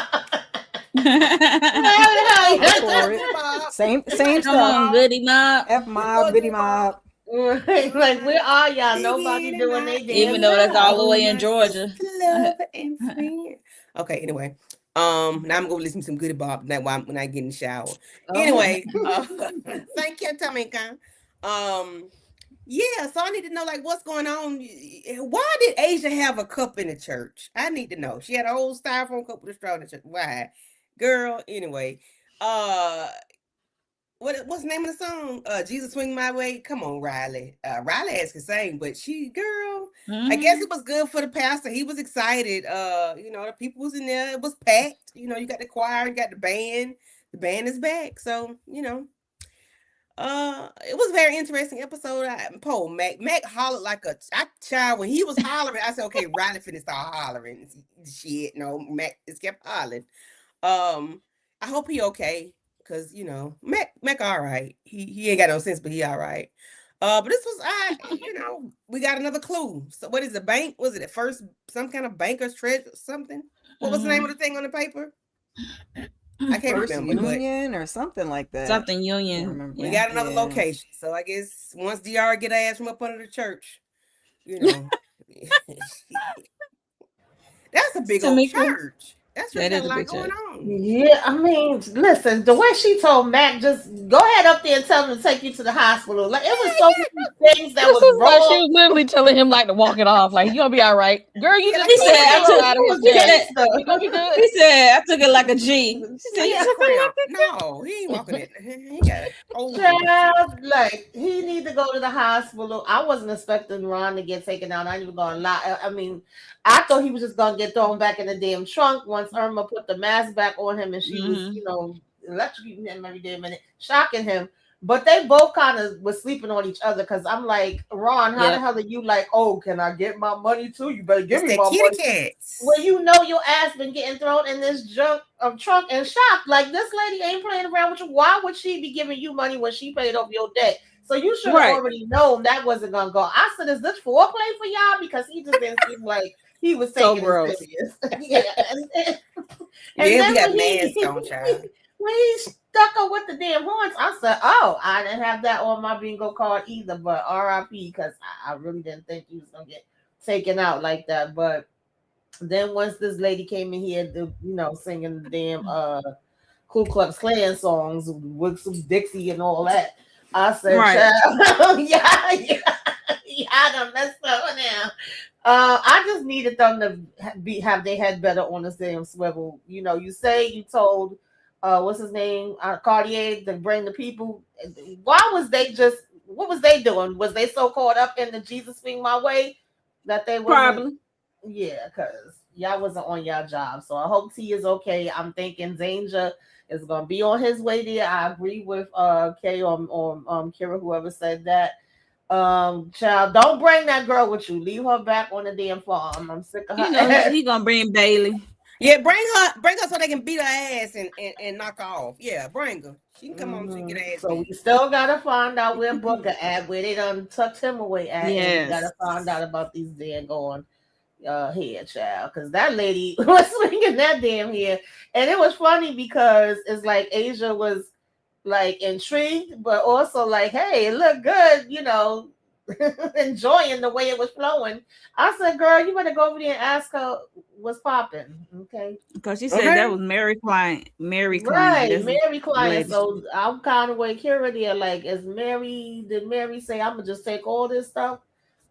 I'm for it. Goody Mob. Same He like Come stuff. on, Mob. Goody mob. F It's mob, for goody Goody mob. Mob. Like, where are y'all? Nobody Digging in doing my their Even damn though that's all job. the way in myself Georgia. to love and friend. Okay, anyway. Now I'm gonna listen to some Goody Bob now when I get in the shower. Oh. Anyway, thank you, Tamika. Um, yeah, so I need to know like what's going on. Why did Asia have a cup in the church? I need to know. She had an old styrofoam cup with a straw in the church. Why? Girl, anyway. Uh what's the name of the song? Jesus Swing My Way. Come on, Riley. Riley has to sing, but girl, I guess it was good for the pastor. He was excited. The people was in there. It was packed. You got the choir, you got the band. The band is back. So, it was a very interesting episode. Mac hollered like a child when he was hollering. I said, okay, Riley finna start hollering. Shit, no, Mac just kept hollering. I hope he okay, cause Mac all right. He ain't got no sense, but he all right. But this was we got another clue. So what is the bank? Was it at first some kind of banker's treasure something? What was the name of the thing on the paper? I can't First remember, but Union or something like that. Something Can't union. remember. we Yeah. got another Yeah. location. So I guess once Diarra get her ass from up under the church, you know. That's a big old Tamika. church. That church That got is a a lot big going church. on. Yeah, I mean, listen, the way she told Mac, just go ahead up there and tell him to take you to the hospital. Like, it was so many things that This was is like she wrong. was literally telling him like to walk it off. Like, you gonna be all right. Girl, you Yeah, just like He took said, the I arrow took. out of It his was He chest. said. You gonna be good. He said, I took it like a G. She said, Like you a took it cramp. like a No, he ain't walking it. He got it. Hold on. Child, like he need to go to the hospital. I wasn't expecting Ron to get taken out. I ain't even gonna lie. I mean, I thought he was just gonna get thrown back in the damn trunk once Irma put the mask back on him and she was, electrocuting him every damn minute, shocking him. But they both kind of was sleeping on each other because I'm like, Ron, how the Yep. hell are you like, oh, can I get my money too? You better give It's me that my kitty money. cats. Well, your ass been getting thrown in this trunk and shocked. Like this lady ain't playing around with you. Why would she be giving you money when she paid off your debt? So you should have Right. already known that wasn't gonna go. I said, is this foreplay for y'all? Because he just didn't seem like he was So taking it gross. serious. Yeah. And Yeah, we then got when masks on, child. when he stuck her with the damn horns, I said, oh, I didn't have that on my bingo card either, but RIP, because I really didn't think he was gonna get taken out like that. But then once this lady came in here, singing the damn Ku Klux Klan songs with some Dixie and all that, I said, Right. child, yeah, I done messed up now. I just needed them to have their head better on the damn swivel. You say you told what's his name, Cartier, to bring the people. Why was they just? What was they doing? Was they so caught up in the Jesus Swing My Way that they wasn't? Probably. Yeah, because y'all wasn't on y'all job. So I hope T is okay. I'm thinking Danger is gonna be on his way there. I agree with Kay on Kira, whoever said that. Child, don't bring that girl with you. Leave her back on the damn farm. I'm sick of her. You know he gonna bring Bailey. Yeah, bring her so they can beat her ass and knock her off. Yeah, bring her. She can come on, she can get her ass So we beat. still gotta find out where Booker at, where they done tucked him away at, and we Yes. gotta find out about these daggone hair, child, because that lady was swinging that damn hair, and it was funny because it's like Asia was like intrigued, but also like, hey, it looked good, enjoying the way it was flowing. I said, girl, you better go over there and ask her what's popping, okay? Because she said that Okay. was Mary Klein. Mary Klein. Right, That's the Mary client. lady. So I'm kind of with Kira there. Like, did Mary say I'm gonna just take all this stuff?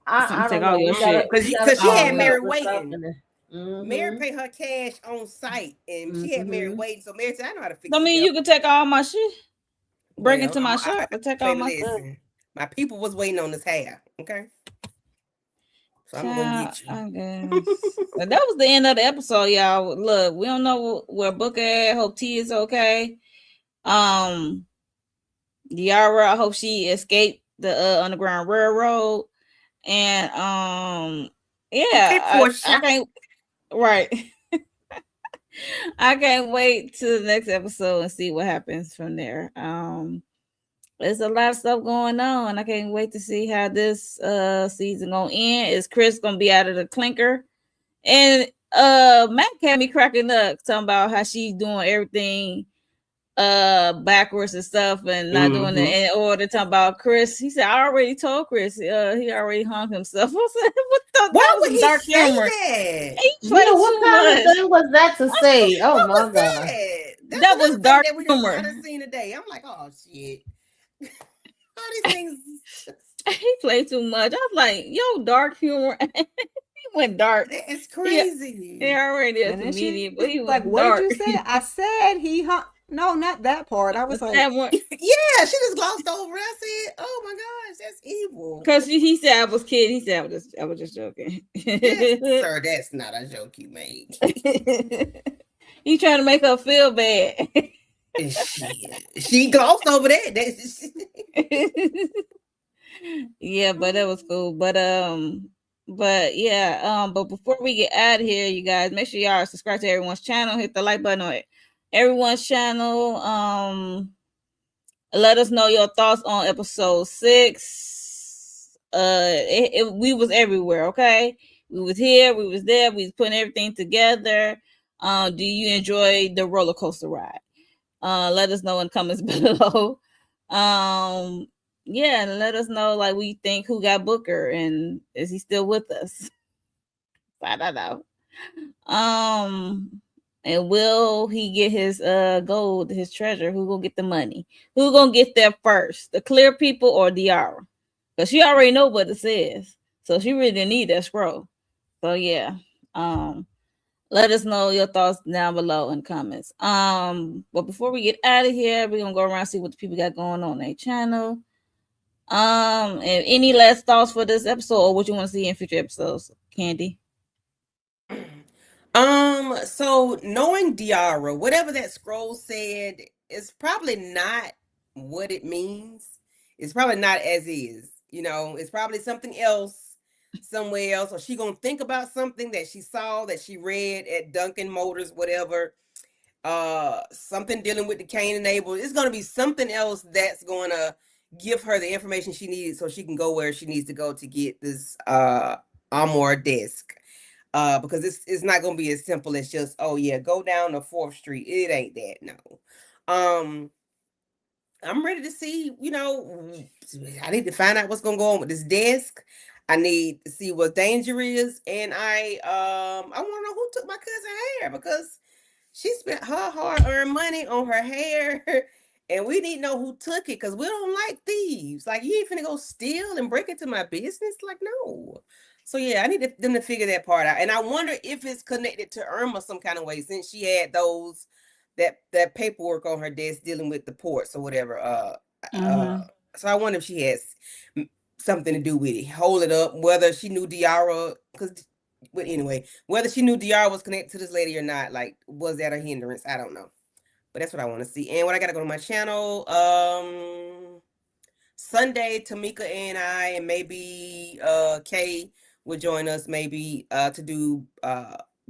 Something I take don't all know. your shit. Cause We gotta cause she find had Um, out Mary what's up waiting. in there. Mary Mm-hmm. paid her cash on site, and she had Mary Mm-hmm. waiting. So Mary said, "I know how to fix I this mean, hair." you could take all my shit, break Well, into my shop, and take all baby, my stuff. listen. My people was waiting on this hair. Okay, so I'm gonna Child, get you. I guess. But that was the end of the episode, y'all. Look, we don't know where Book at. Hope T is okay. Um, Diarra, I hope she escaped the Underground Railroad. And yeah, Okay, I Portia. can't right. I can't wait to the next episode and see what happens from there. There's a lot of stuff going on. I can't wait to see how this season gonna end. Is Chris gonna be out of the clinker? And Matt had me cracking up talking about how she's doing everything backwards and stuff and not doing it Mm-hmm. in order. Talking about Chris. He said, I already told Chris he already hung himself. I said, what the Why that would was he dark say humor. that? He Yeah, played what too kind of much. thing was that to say? Oh What my was god. that? That's That was another thing dark that I humor. done seen today. I'm like, oh shit. All these things. He played too much. I was like, yo, dark humor. He went dark. It's He, he crazy. already a And then she comedian, but he like, went what did dark. you say? I said he hung. No, not that part. I was like, That one, Yeah, she just glossed over. I said, "Oh my gosh, that's evil." because he said I was kidding. He said I was just joking. Yes, sir, that's not a joke you made. He trying to make her feel bad. She glossed over that. Yeah, but that was cool. But yeah, but before we get out of here, you guys, make sure y'all subscribe to everyone's channel, hit the like button on everyone's channel. Let us know your thoughts on episode 6. We was everywhere, okay? We was here, we was there, we was putting everything together. Do you enjoy the roller coaster ride? Let us know in the comments below. Yeah, and let us know like we think who got Booker and is he still with us? I don't know. And will he get his gold, his treasure? Who gonna get the money? Who gonna get there first? The clear people or Diarra? Because she already know what it says. So she really didn't need that scroll. So yeah. Let us know your thoughts down below in comments. But before we get out of here, we're gonna go around and see what the people got going on their channel. And any last thoughts for this episode or what you want to see in future episodes, Candy? So knowing Diarra, whatever that scroll said, is probably not what it means. It's probably not as is. It's probably something else somewhere else. Or she gonna think about something that she saw, that she read at Dunkin' Motors, whatever. Something dealing with the Cain and Abel. It's gonna be something else that's gonna give her the information she needs so she can go where she needs to go to get this armoire desk. Because it's not gonna be as simple as just, oh yeah, go down to 4th Street. It ain't that, no. I'm ready to see, I need to find out what's gonna go on with this desk. I need to see what danger is, and I want to know who took my cousin hair, because she spent her hard-earned money on her hair, and we need to know who took it, because we don't like thieves. Like, you ain't finna go steal and break into my business. Like, no. So yeah, I need them to figure that part out, and I wonder if it's connected to Irma some kind of way, since she had that paperwork on her desk dealing with the ports or whatever. Mm-hmm. So I wonder if she has something to do with it. Hold it up, whether she knew Diarra, because. But anyway, whether she knew Diarra was connected to this lady or not, like, was that a hindrance? I don't know. But that's what I want to see. And what I gotta go to my channel. Sunday, Tamika and I, and maybe Kay will join us, maybe to do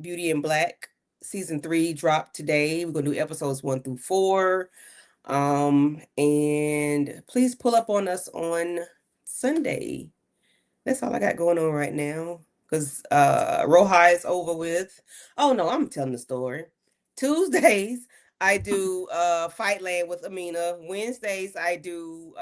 Beauty in Black. Season 3 dropped today. We're gonna do episodes 1 through 4. And please pull up on us on Sunday. That's all I got going on right now. because Roja is over with. Oh no, I'm telling the story. Tuesdays I do Fight Land with Amina. Wednesdays I do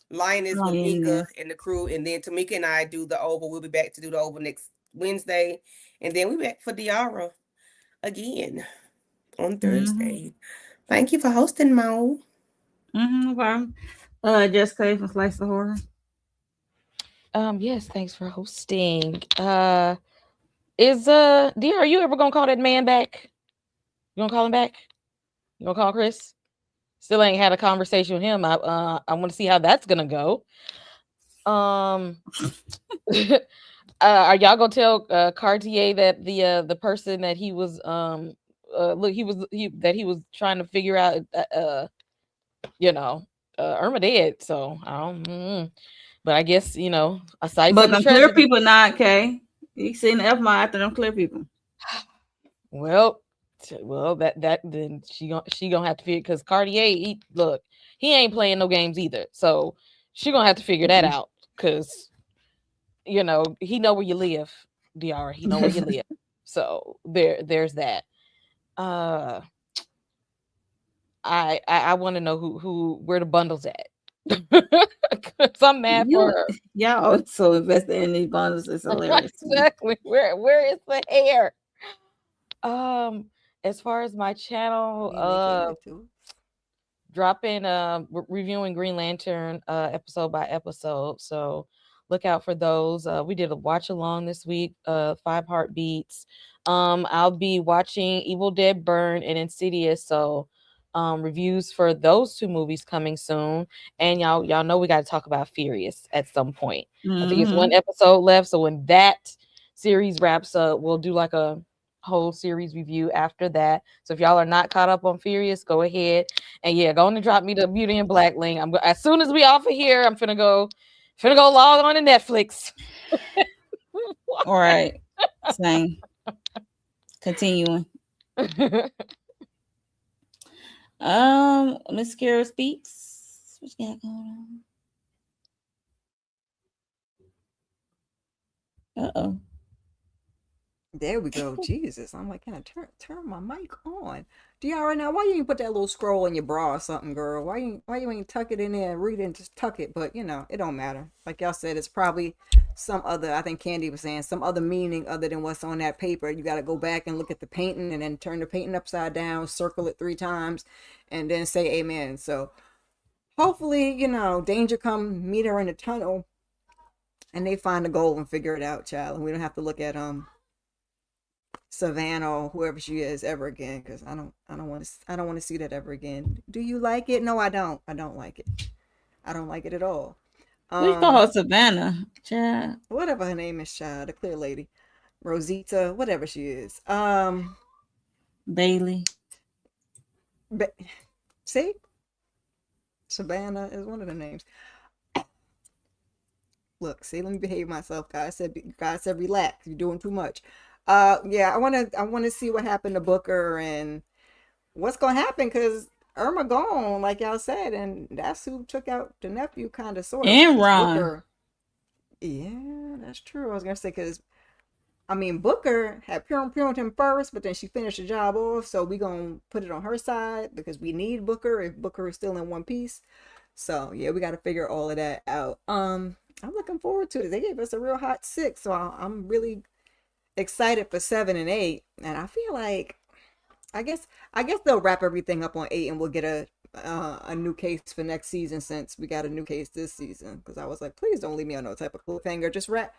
Lioness with Mika Lioness. and the crew, and then Tamika and I do the Oval. We'll be back to do the Oval next Wednesday, and then we back for Diarra again on Thursday. Thank you for hosting, Mo. No problem. Jessica from Slice of Horror. Yes, thanks for hosting. Is dear, are you ever gonna call that man back? You gonna call him back? You gonna call Chris? Still ain't had a conversation with him. I want to see how that's gonna go. Are y'all gonna tell Cartier that the person that he was look that he was trying to figure out you know Irma dead, so I don't. But I guess aside But from the them clear tragedy. people not okay. You seen the F mile after them clear people. Well, that then she gonna have to figure because Cartier, he ain't playing no games either. So she gonna have to figure that out because he know where you live, Diarra. He know where you live. So there's that. Uh, I want to know where the bundle's at. Cause I'm mad for her. Y'all also invested in these bundles. It's hilarious. Exactly. Where is the hair? As far as my channel, they gave it to us. dropping reviewing Green Lantern episode by episode. So look out for those. We did a watch along this week, 5 Heartbeats. I'll be watching Evil Dead Burn and Insidious. So reviews for those 2 movies coming soon. And y'all know we got to talk about Furious at some point. I think it's 1 episode left. So when that series wraps up, we'll do like a whole series review after that. So if y'all are not caught up on Furious, go ahead and go on and drop me the Beauty in Black link. As soon as we off of here, I'm finna go log on to Netflix. All right, same. Continuing. Miss Kara speaks. What you got going on? Uh-oh. There we go. Jesus. I'm like, can I turn my mic on? Diarra, now why you ain't put that little scroll in your bra or something, girl? Why you ain't tuck it in there and read it and just tuck it? But it don't matter. Like y'all said, it's probably some other, I think Candy was saying, some other meaning other than what's on that paper. You gotta go back and look at the painting and then turn the painting upside down, circle it 3 times, and then say amen. So hopefully, danger come meet her in the tunnel and they find the goal and figure it out, child. And we don't have to look at Savannah or whoever she is ever again, because I don't want to see that ever again. Do you like it? No, I don't. I don't like it. I don't like it at all. We call her Savannah, child. Whatever her name is, child, the clear lady, Rosita, whatever she is. Bailey. See, Savannah is one of the names. Look, see, let me behave myself. God said relax. You're doing too much. Yeah, I wanna see what happened to Booker and what's gonna happen because Irma gone, like y'all said, and that's who took out the nephew, kind of, sort of. And Ron. Booker. Yeah, that's true. I was gonna say because Booker had pruned him first, but then she finished the job off, so we gonna put it on her side because we need Booker if Booker is still in one piece. So yeah, we got to figure all of that out. I'm looking forward to it. They gave us a real hot 6, so I'm really excited for 7 and 8, and I feel like I guess they'll wrap everything up on 8 and we'll get a new case for next season since we got a new case this season, because I was like, please don't leave me on no type of cliffhanger. Just wrap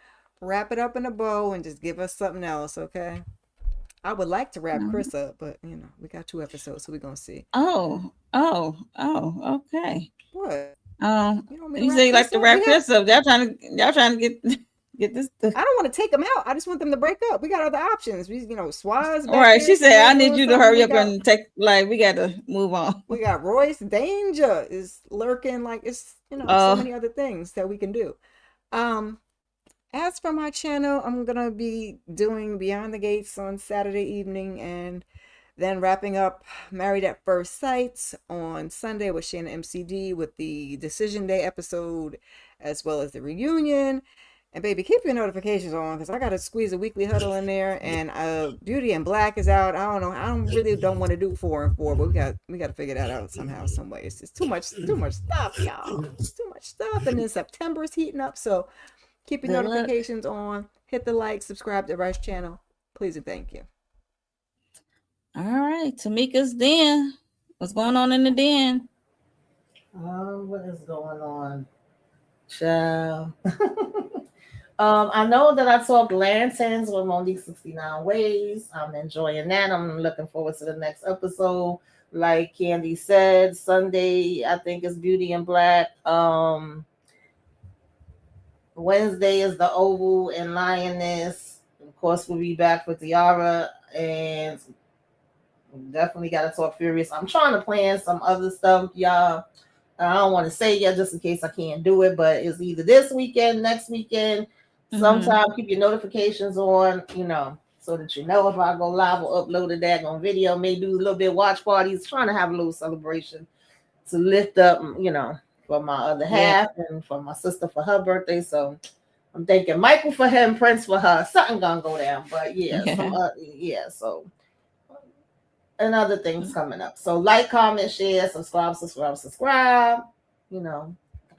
it up in a bow and just give us something else, okay? I would like to wrap Chris up, but we got 2 episodes, so we're gonna see. Oh, okay. What? You say you like to wrap Chris up. Y'all trying to get this. I don't want to take them out. I just want them to break up. We got other options. We, Swaz. All right. She said, I need you to hurry up and take, we got to move on. We got Royce. Danger is lurking. Like, it's, so many other things that we can do. As for my channel, I'm going to be doing Beyond the Gates on Saturday evening and then wrapping up Married at First Sight on Sunday with Shayna MCD with the Decision Day episode as well as the reunion. And baby, keep your notifications on because I gotta squeeze a weekly huddle in there. And Beauty and Black is out. I don't know. I don't want to do 4 and 4, but we got to figure that out somehow, some way. It's just too much stuff, y'all. It's too much stuff. And then September is heating up, so keep your Good luck. notifications on. Hit the like, subscribe to Rush channel, please and thank you. All right, Tamika's den. What's going on in the den? What is going on, child? I know that I talked lanterns with Monique 69 Ways. I'm enjoying that. I'm looking forward to the next episode. Like Candy said, Sunday I think is Beauty and Black. Wednesday is the Oval and Lioness. Of course, we'll be back with Diarra, and definitely got to talk Furious. I'm trying to plan some other stuff, y'all. I don't want to say yet just in case I can't do it, but it's either this weekend, next weekend. Sometime keep your notifications on, so that you know if I go live or upload a daggone video. May do a little bit of watch parties, trying to have a little celebration to lift up, for my other half and for my sister for her birthday. So I'm thinking Michael for him, Prince for her. Something gonna go down, but so and other things coming up. So like, comment, share, subscribe.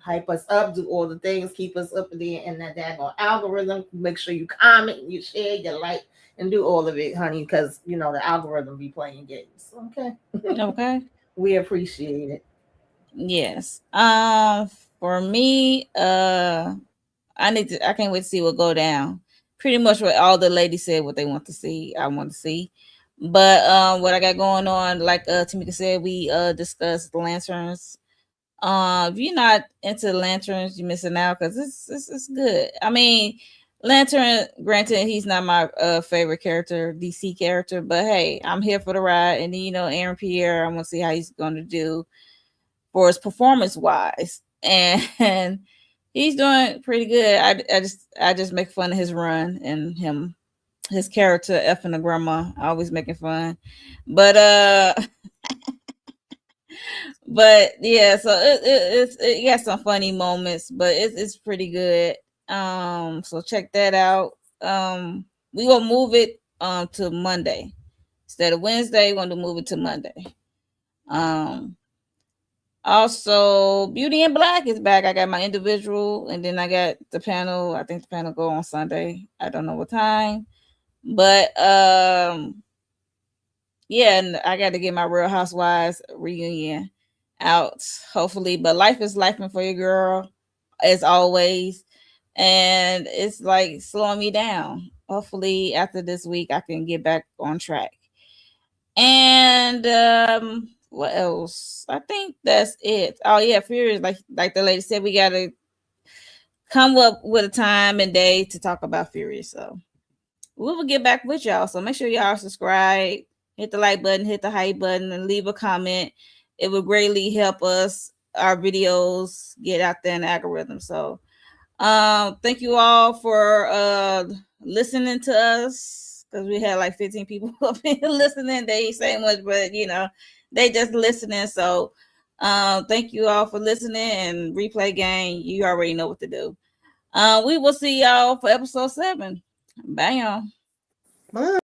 Hype us up, do all the things, keep us up there in that daggone algorithm. Make sure you comment, you share, you like, and do all of it, honey, because the algorithm be playing games. Okay. Okay. We appreciate it. Yes. For me, I can't wait to see what go down. Pretty much what all the ladies said, what they want to see, I want to see. But what I got going on, like Tamika said, we discussed the lanterns. If you're not into lanterns, you're missing out because it's good. I mean, Lantern, granted, he's not my favorite character, DC character, but hey, I'm here for the ride. And then Aaron Pierre, I want to see how he's going to do for his performance wise, and he's doing pretty good. I just make fun of his run and his character effing the grandma, always making fun, but but yeah, so it got some funny moments, but it's pretty good. So check that out. We gonna move it to Monday instead of Wednesday. We're gonna move it to Monday. Also, Beauty and Black is back. I got my individual, and then I got the panel. I think the panel go on Sunday. I don't know what time, but yeah, and I got to get my Real Housewives reunion out, hopefully. But life is life for your girl, as always, and it's like slowing me down. Hopefully, after this week, I can get back on track. And what else? I think that's it. Oh yeah, Furious, like the lady said, we gotta come up with a time and day to talk about Furious. So we will get back with y'all. So make sure y'all subscribe, hit the like button, hit the hype button, and leave a comment. It would greatly help us, our videos, get out there in the algorithm. So thank you all for listening to us, because we had like 15 people up here listening. They ain't saying much, but they just listening. So thank you all for listening, and Replay Gang, you already know what to do. We will see y'all for episode 7. Bye, y'all. Bye.